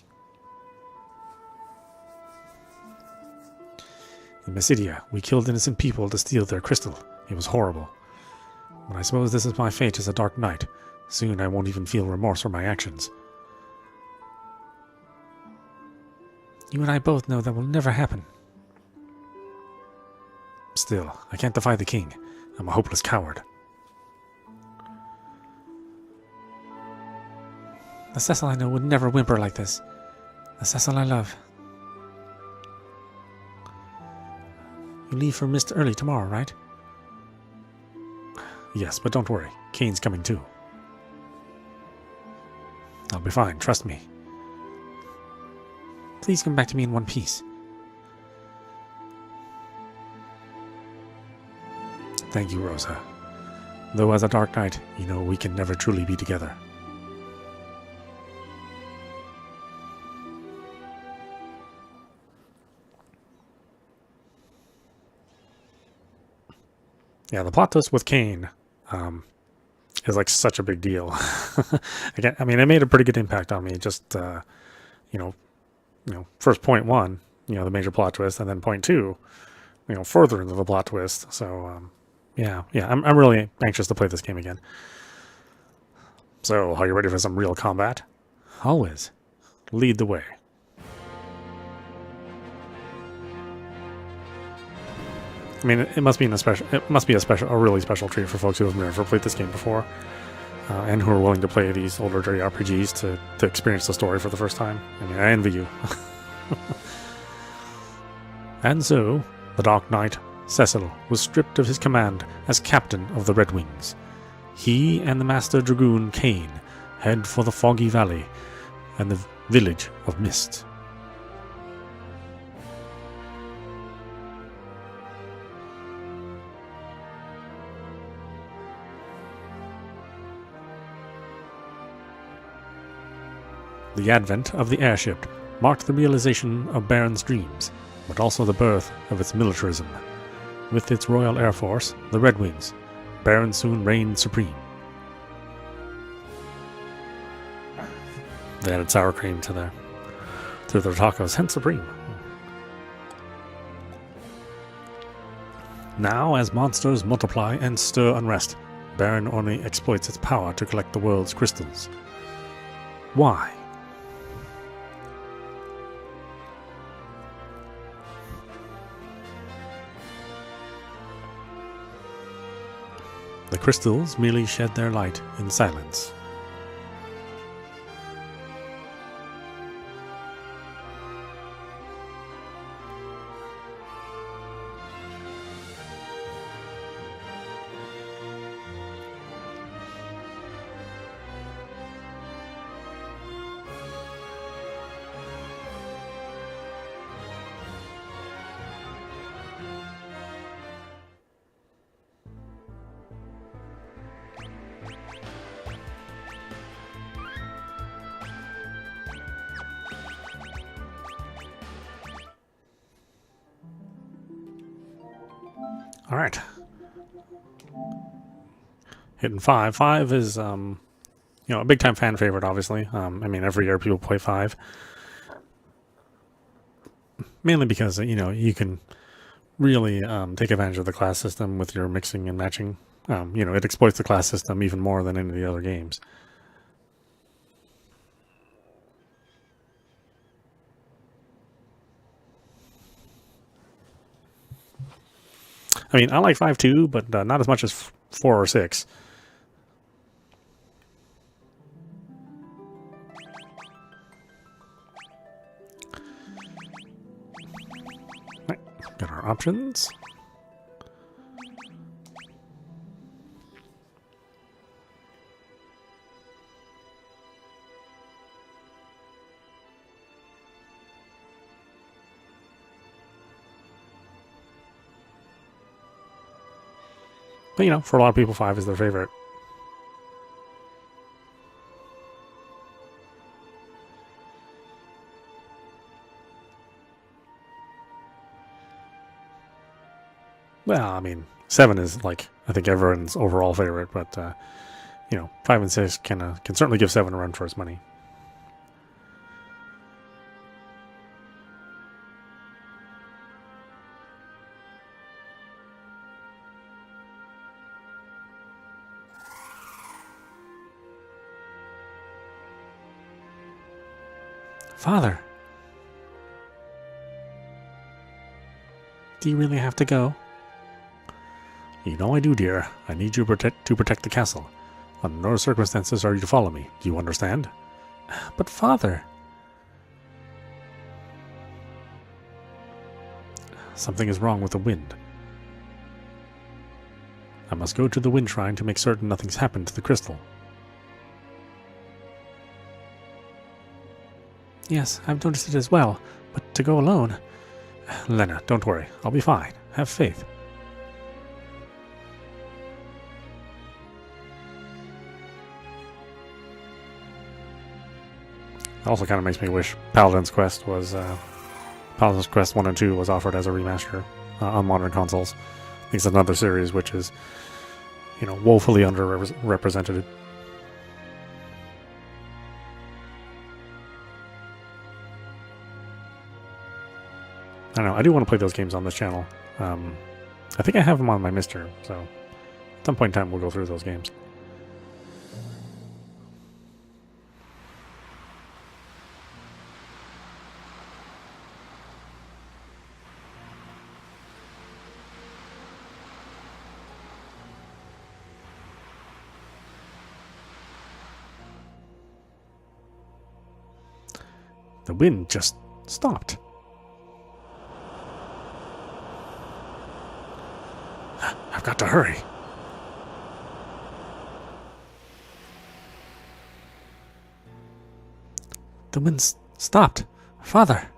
In Mysidia, we killed innocent people to steal their crystal. It was horrible. But I suppose this is my fate as a Dark Knight. Soon I won't even feel remorse for my actions. You and I both know that will never happen. Still, I can't defy the king. I'm a hopeless coward. The Cecil I know would never whimper like this. The Cecil I love. You leave for Mist early tomorrow, right? Yes, but don't worry. Kane's coming too. I'll be fine, trust me. Please come back to me in one piece. Thank you, Rosa. Though as a Dark Knight, you know we can never truly be together. Yeah, the plot twist with Kane is like such a big deal. Again, I mean, it made a pretty good impact on me. Just first point one, the major plot twist, and then point two, further into the plot twist. So yeah, I'm really anxious to play this game again. So, are you ready for some real combat? Always. Lead the way. I mean, it must be a really special treat for folks who have never played this game before, and who are willing to play these older JRPGs to experience the story for the first time. I mean, I envy you. And so, the Dark Knight, Cecil, was stripped of his command as captain of the Red Wings. He and the Master Dragoon Kane head for the Foggy Valley and the village of Mist. The advent of the airship marked the realization of Baron's dreams, but also the birth of its militarism. With its Royal Air Force, the Red Wings, Baron soon reigned supreme. They added sour cream to their tacos, hence supreme. Now, as monsters multiply and stir unrest, Baron only exploits its power to collect the world's crystals. Why? The crystals merely shed their light in silence. All right. Hitting 5. 5 is, a big time fan favorite, obviously. I mean, every year people play 5. Mainly because, you can really take advantage of the class system with your mixing and matching. It exploits the class system even more than any of the other games. I mean, I like 5 too, but not as much as 4 or 6. Right, got our options. But, for a lot of people, 5 is their favorite. Well, I mean, 7 is like I think everyone's overall favorite, but you know, 5 and 6 can certainly give 7 a run for its money. Father, do you really have to go? You know I do, dear. I need you to protect the castle. Under no circumstances are you to follow me. Do you understand? But father... Something is wrong with the wind. I must go to the wind shrine to make certain nothing's happened to the crystal. Yes, I've noticed it as well, but to go alone... Lena, don't worry. I'll be fine. Have faith. It also kind of makes me wish Paladin's Quest 1 and 2 was offered as a remaster on modern consoles. I think it's another series which is, you know, woefully underrepresented. I don't know, I do want to play those games on this channel. I think I have them on my Mister, so at some point in time we'll go through those games. The wind just stopped. I've got to hurry. The wind stopped. Father.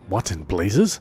What in blazes?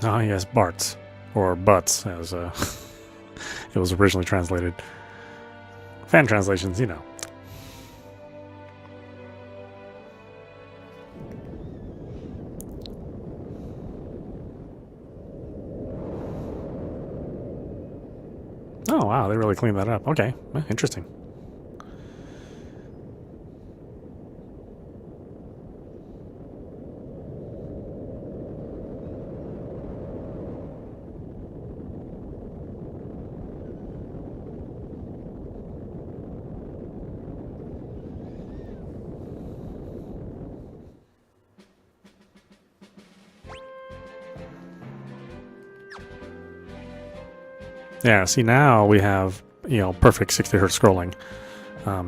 Ah, yes, Bart's. Or Butts, as it was originally translated. Fan translations, you know. Oh, wow, they really cleaned that up. Okay, interesting. Yeah, see now we have, you know, perfect 60 hertz scrolling.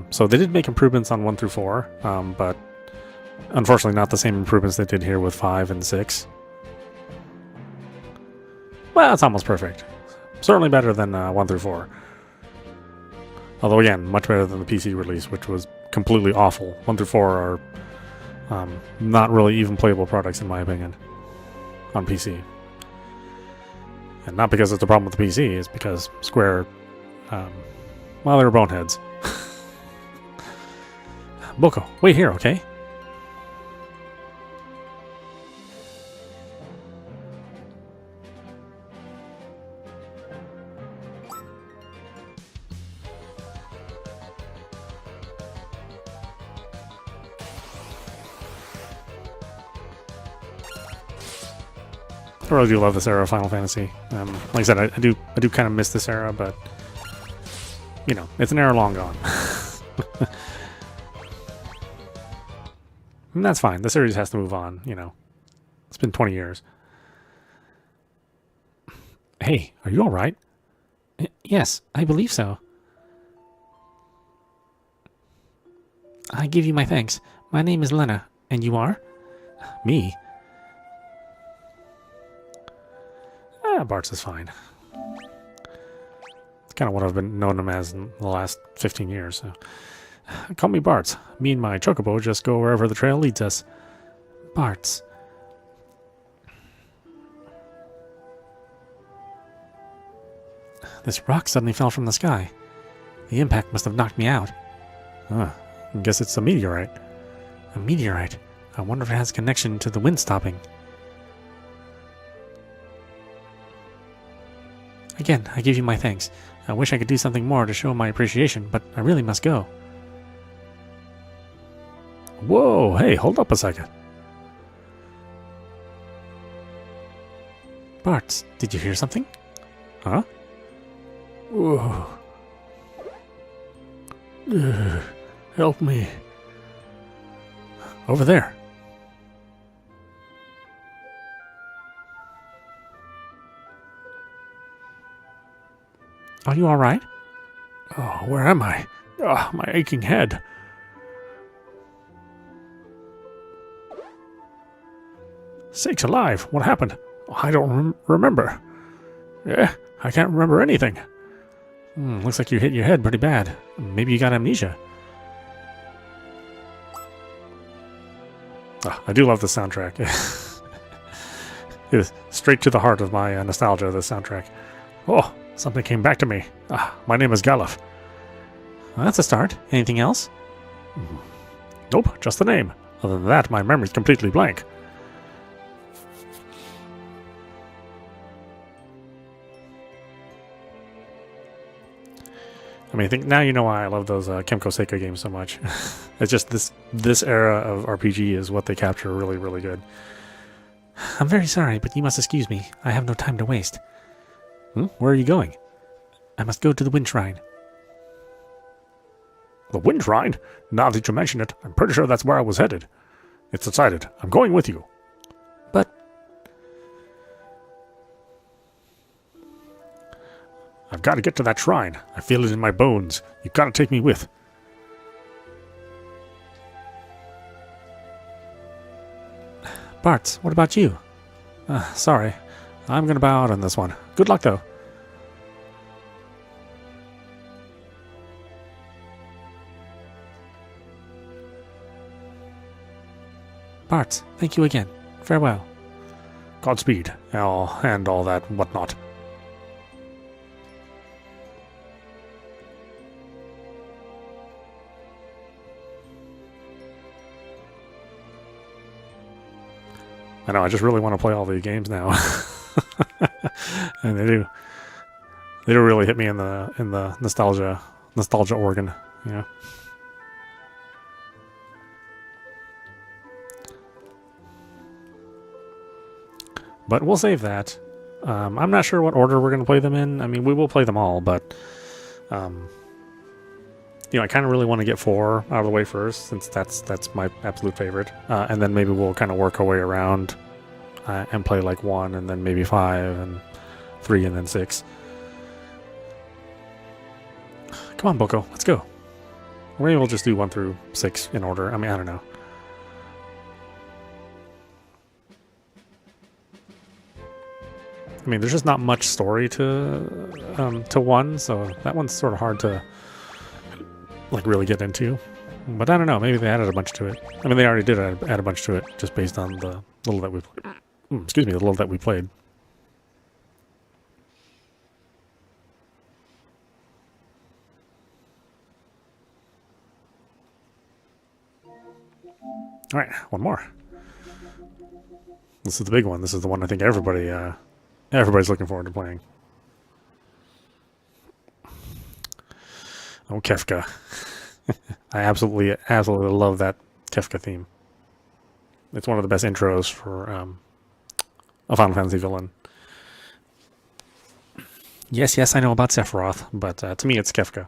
So they did make improvements on 1 through 4, but unfortunately not the same improvements they did here with 5 and 6. Well, it's almost perfect. Certainly better than 1 through 4. Although again, much better than the PC release, which was completely awful. 1 through 4 are not really even playable products in my opinion on PC. And not because it's a problem with the PC, it's because Square, well, they were boneheads. Boko, wait here, okay? I really do love this era of Final Fantasy. Like I said, I do kind of miss this era, but you know, it's an era long gone. And that's fine. The series has to move on, you know. It's been 20 years. Hey, are you all right? Yes, I believe so. I give you my thanks. My name is Lena, and you are? Me? Bart's is fine. It's kind of what I've been known him as in the last 15 years. So. Call me Bart's. Me and my chocobo just go wherever the trail leads us. Bart's. This rock suddenly fell from the sky. The impact must have knocked me out. I guess it's a meteorite. A meteorite? I wonder if it has a connection to the wind stopping. Again, I give you my thanks. I wish I could do something more to show my appreciation, but I really must go. Whoa, hey, hold up a second. Bart, did you hear something? Huh? Whoa. Help me. Over there. Are you all right? Oh, where am I? Oh, my aching head. Sakes alive, what happened? I don't remember. Yeah, I can't remember anything. Looks like you hit your head pretty bad. Maybe you got amnesia. I do love the soundtrack. It is straight to the heart of my nostalgia, the soundtrack. Oh, something came back to me. My name is Galuf. Well, that's a start. Anything else? Nope, just the name. Other than that, my memory's completely blank. I mean, I think now you know why I love those Kemco Seika games so much. It's just this era of RPG is what they capture really, really good. I'm very sorry, but you must excuse me. I have no time to waste. Where are you going? I must go to the Wind Shrine. The Wind Shrine? Now that you mention it, I'm pretty sure that's where I was headed. It's decided. I'm going with you. But... I've got to get to that shrine. I feel it in my bones. You've got to take me with. Bart, what about you? Sorry. I'm going to bow out on this one. Good luck, though. Bart, thank you again. Farewell. Godspeed, and all that whatnot. I know, I just really want to play all the games now. And they do really hit me in the nostalgia organ, you know. But we'll save that. I'm not sure what order we're going to play them in. I mean, we will play them all, but you know, I kind of really want to get 4 out of the way first, since that's my absolute favorite. And then maybe we'll kind of work our way around and play like 1, and then maybe 5, and 3, and then 6. Come on, Boko, let's go. Or maybe we'll just do 1 through 6 in order. I mean, I don't know. I mean, there's just not much story to 1, so that one's sort of hard to like really get into. But I don't know, maybe they added a bunch to it. I mean, they already did add a bunch to it, just based on the little that we the little that we played. All right, one more. This is the big one. This is the one I think everybody's looking forward to playing. Oh, Kefka. I absolutely love that Kefka theme. It's one of the best intros for a Final Fantasy villain. Yes, I know about Sephiroth, but to me it's Kefka.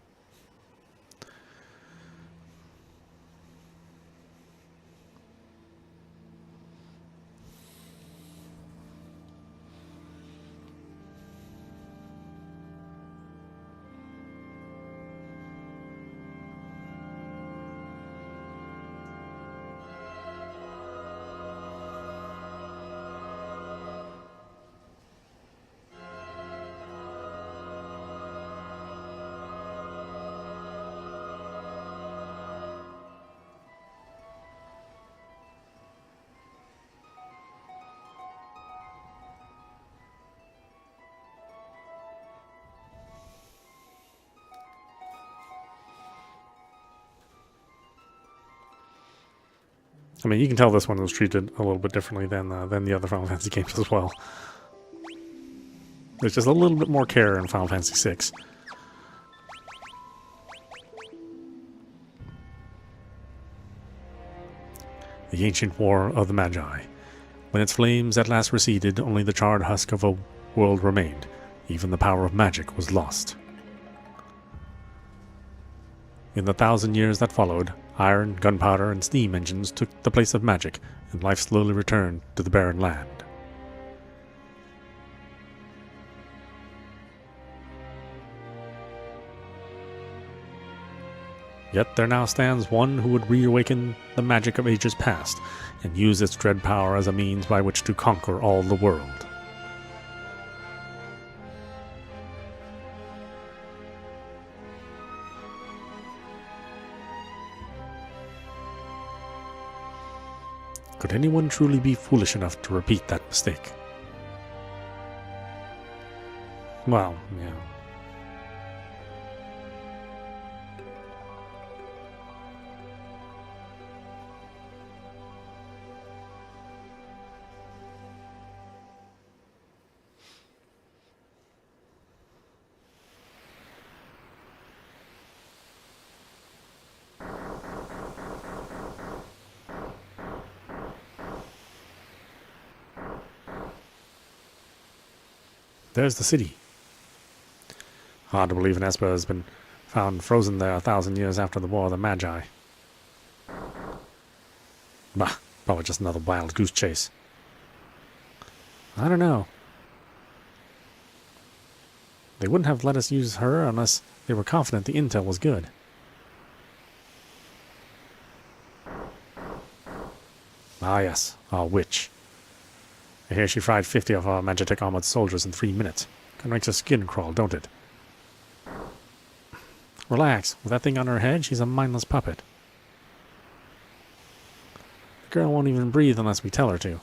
I mean, you can tell this one was treated a little bit differently than the other Final Fantasy games as well. There's just a little bit more care in Final Fantasy VI. The ancient war of the Magi. When its flames at last receded, only the charred husk of a world remained. Even the power of magic was lost. In the 1,000 years that followed, iron, gunpowder, and steam engines took the place of magic, and life slowly returned to the barren land. Yet there now stands one who would reawaken the magic of ages past, and use its dread power as a means by which to conquer all the world. Could anyone truly be foolish enough to repeat that mistake? Well, yeah. There's the city. Hard to believe an Esper has been found frozen there 1,000 years after the War of the Magi. Bah, probably just another wild goose chase. I don't know. They wouldn't have let us use her unless they were confident the intel was good. Ah yes, our witch. I hear she fried 50 of our Magitek armored soldiers in 3 minutes. Kinda makes her skin crawl, don't it? Relax. With that thing on her head, she's a mindless puppet. The girl won't even breathe unless we tell her to.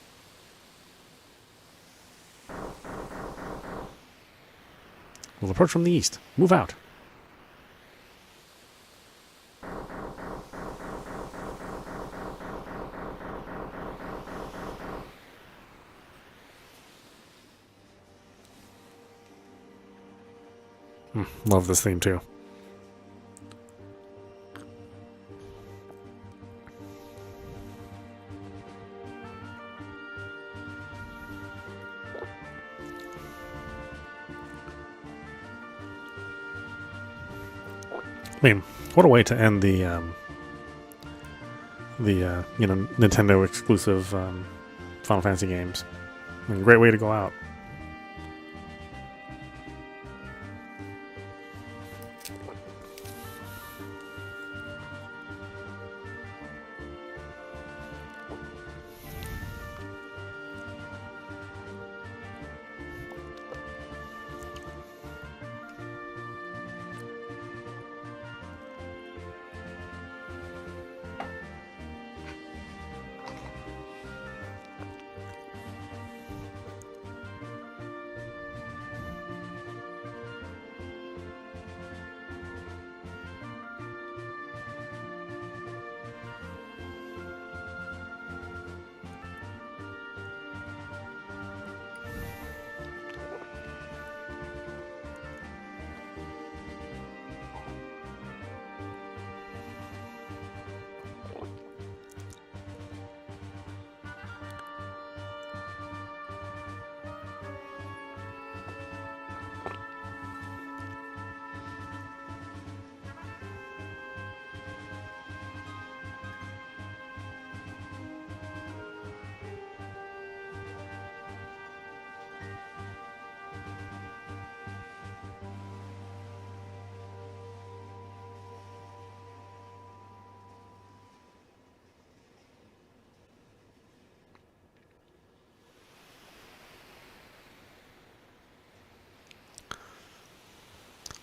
We'll approach from the east. Move out. Love this theme too. I mean, what a way to end the Nintendo exclusive Final Fantasy games. I mean, great way to go out.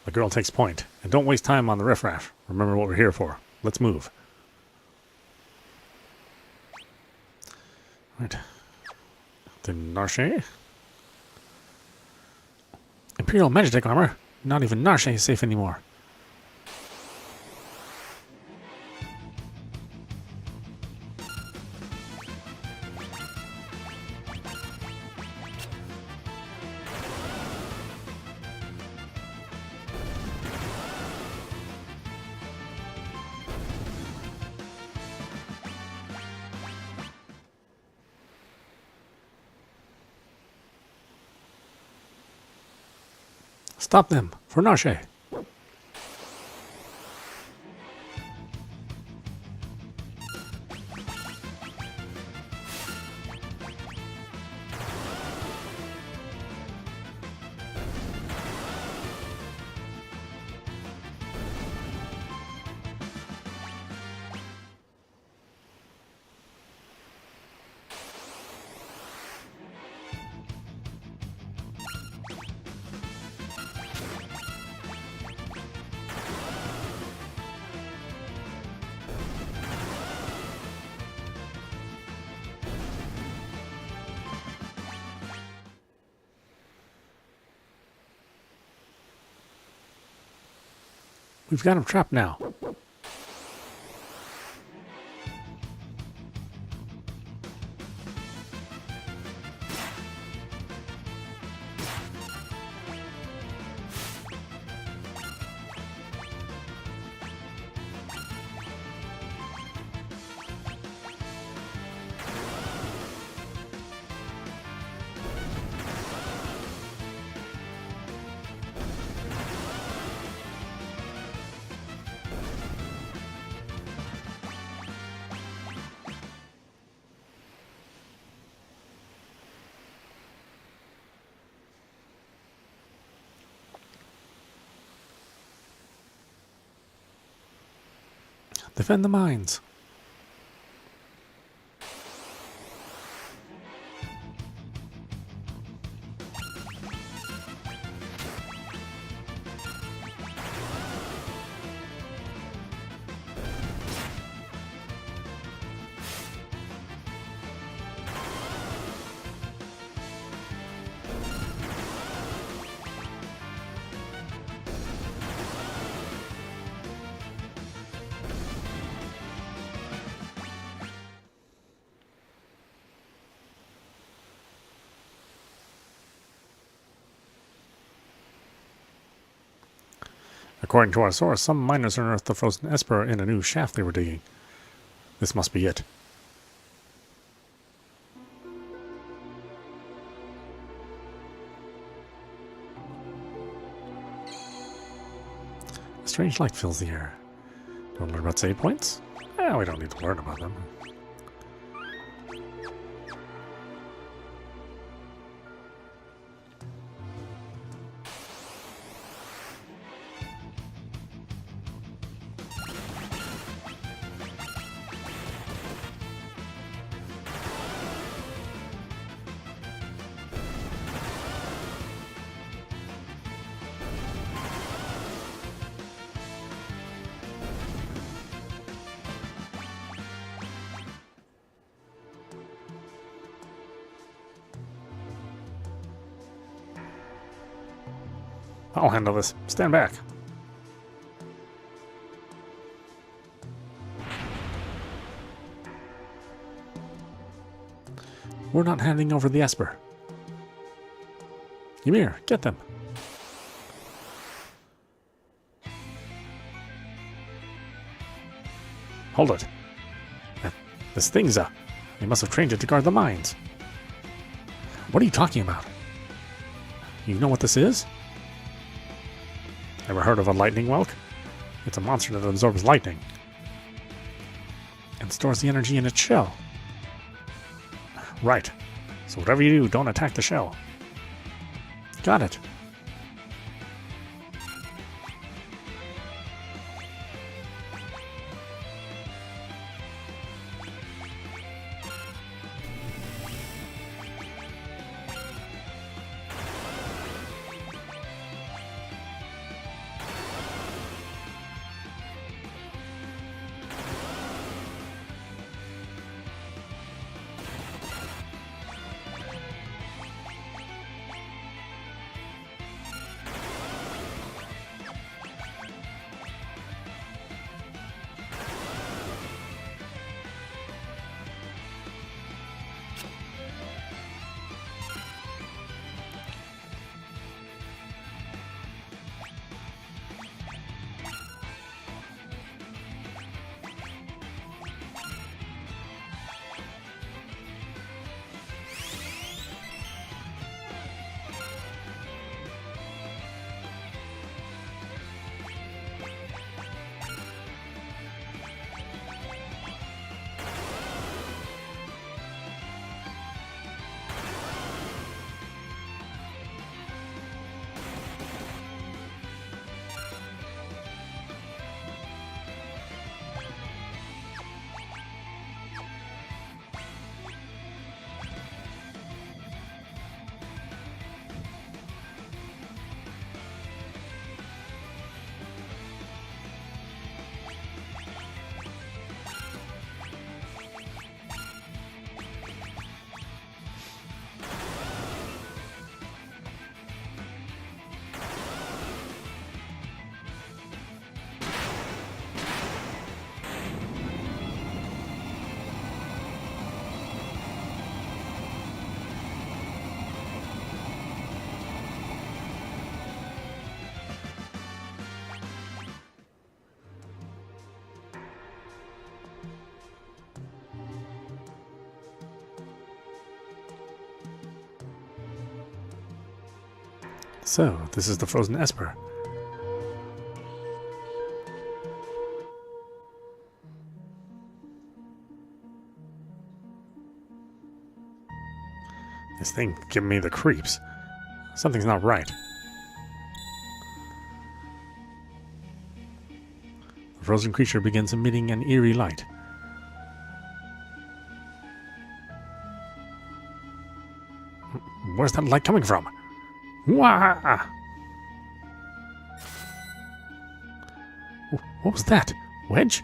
The girl takes point. And don't waste time on the riffraff. Remember what we're here for. Let's move. Right. The Narshe? Imperial Magitek armor? Not even Narshe is safe anymore. Stop them, Fernashe. We've got him trapped now. Defend the mines. According to our source, some miners unearthed the frozen Esper in a new shaft they were digging. This must be it. A strange light fills the air. Don't learn about save points? We don't need to learn about them. I'll handle this. Stand back. We're not handing over the Esper. Ymir, get them. Hold it. This thing's a... They must have trained it to guard the mines. What are you talking about? You know what this is? Ever heard of a lightning whelk? It's a monster that absorbs lightning and stores the energy in its shell. Right. So whatever you do, don't attack the shell. Got it. So, this is the frozen Esper. This thing giving me the creeps. Something's not right. The frozen creature begins emitting an eerie light. Where's that light coming from? Wah! What was that? Wedge?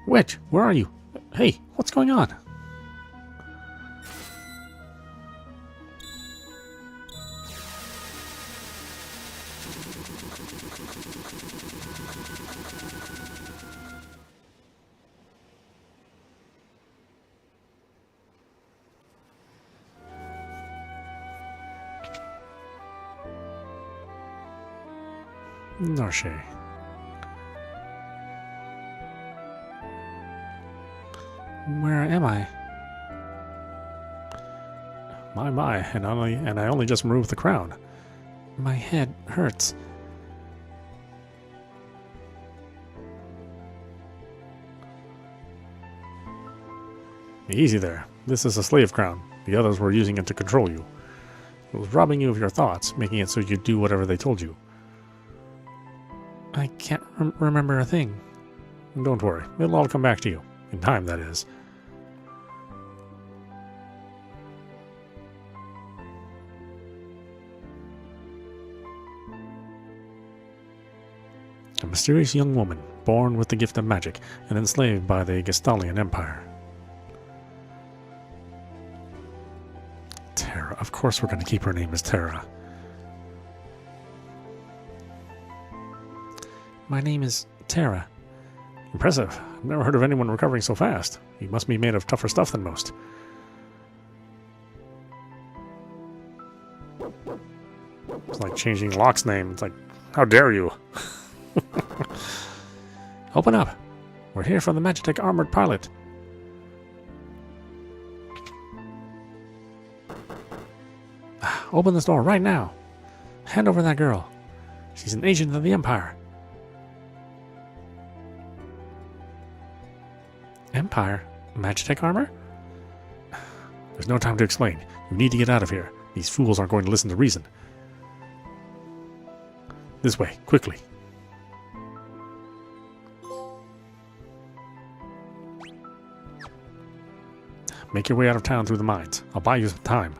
Wedge, where are you? Hey, what's going on? Narshe. Where am I? My, and I only just removed the crown. My head hurts. Easy there. This is a slave crown. The others were using it to control you. It was robbing you of your thoughts, making it so you'd do whatever they told you. I can't remember a thing. Don't worry, it'll all come back to you. In time, that is. A mysterious young woman, born with the gift of magic, and enslaved by the Gestalian Empire. Terra. Of course we're going to keep her name as Terra. My name is Terra. Impressive. I've never heard of anyone recovering so fast. You must be made of tougher stuff than most. It's like changing Locke's name. It's like, how dare you? Open up. We're here for the Magitech armored pilot. Open this door right now. Hand over that girl. She's an agent of the Empire. Empire? Magitech armor? There's no time to explain. You need to get out of here. These fools aren't going to listen to reason. This way, quickly. Make your way out of town through the mines. I'll buy you some time.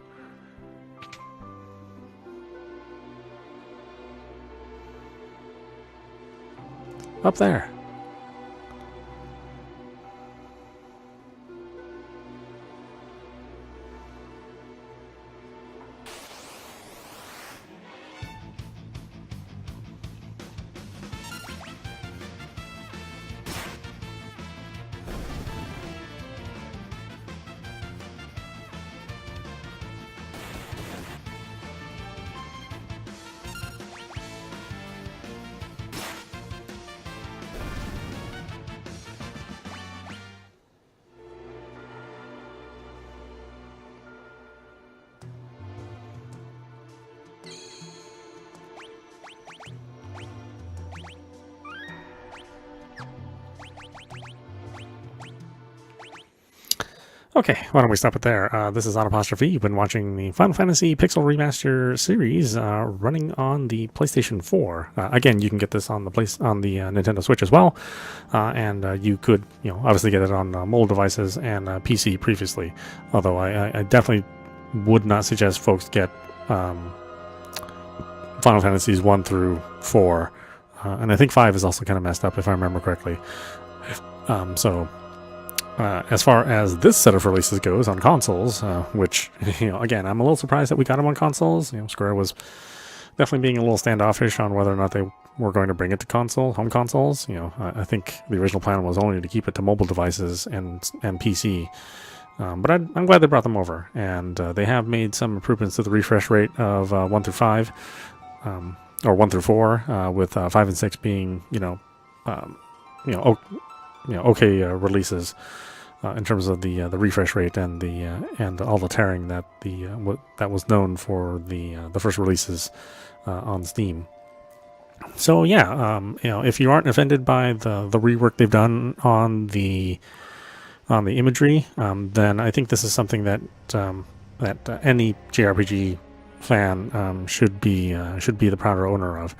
Up there. Okay, why don't we stop it there? This is audap. You've been watching the Final Fantasy Pixel Remaster series running on the PlayStation 4. Again, you can get this on the Nintendo Switch as well, and you could, obviously get it on mobile devices and PC previously. Although I definitely would not suggest folks get Final Fantasies 1 through 4, and I think 5 is also kind of messed up if I remember correctly. As far as this set of releases goes on consoles, which, again, I'm a little surprised that we got them on consoles. Square was definitely being a little standoffish on whether or not they were going to bring it to home consoles. I think the original plan was only to keep it to mobile devices and PC. But I'm glad they brought them over, and they have made some improvements to the refresh rate of 1 through 5, or 1 through 4, with 5 and 6 being, okay releases. in terms of the refresh rate and all the tearing that that was known for the first releases on Steam. So yeah, if you aren't offended by the rework they've done on the imagery, then I think this is something that any JRPG fan should be the prouder owner of.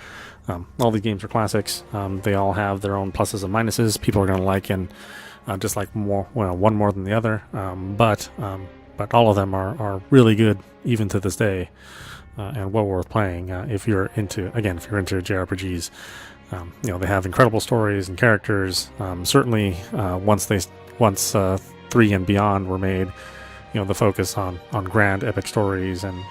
All these games are classics. They all have their own pluses and minuses. People are going to like and dislike one more than the other. But all of them are really good even to this day, and well worth playing if you're into JRPGs. They have incredible stories and characters. Certainly, once 3 and beyond were made, the focus on grand epic stories and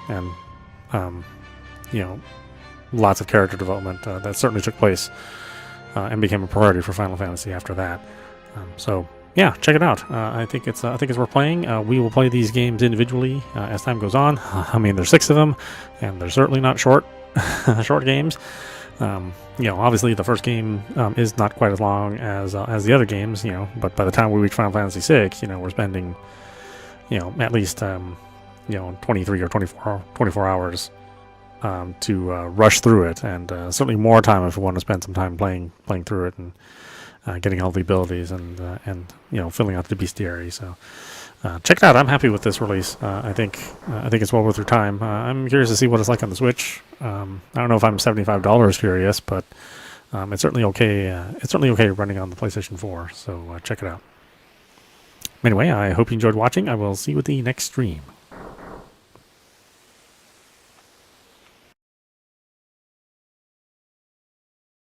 lots of character development that certainly took place and became a priority for Final Fantasy after that. So yeah, check it out. I think it's worth playing. We will play these games individually as time goes on. I mean, there's 6 of them, and they're certainly not short games. Obviously the first game is not quite as long as the other games. But by the time we reach Final Fantasy VI, we're spending at least 23 or 24 hours to rush through it, and certainly more time if we want to spend some time playing through it and getting all the abilities and filling out the bestiary. So check it out. I'm happy with this release. I think it's well worth your time. I'm curious to see what it's like on the Switch. I don't know if I'm $75 curious, but it's certainly okay. It's certainly okay running on the PlayStation 4. So check it out. Anyway, I hope you enjoyed watching. I will see you at the next stream.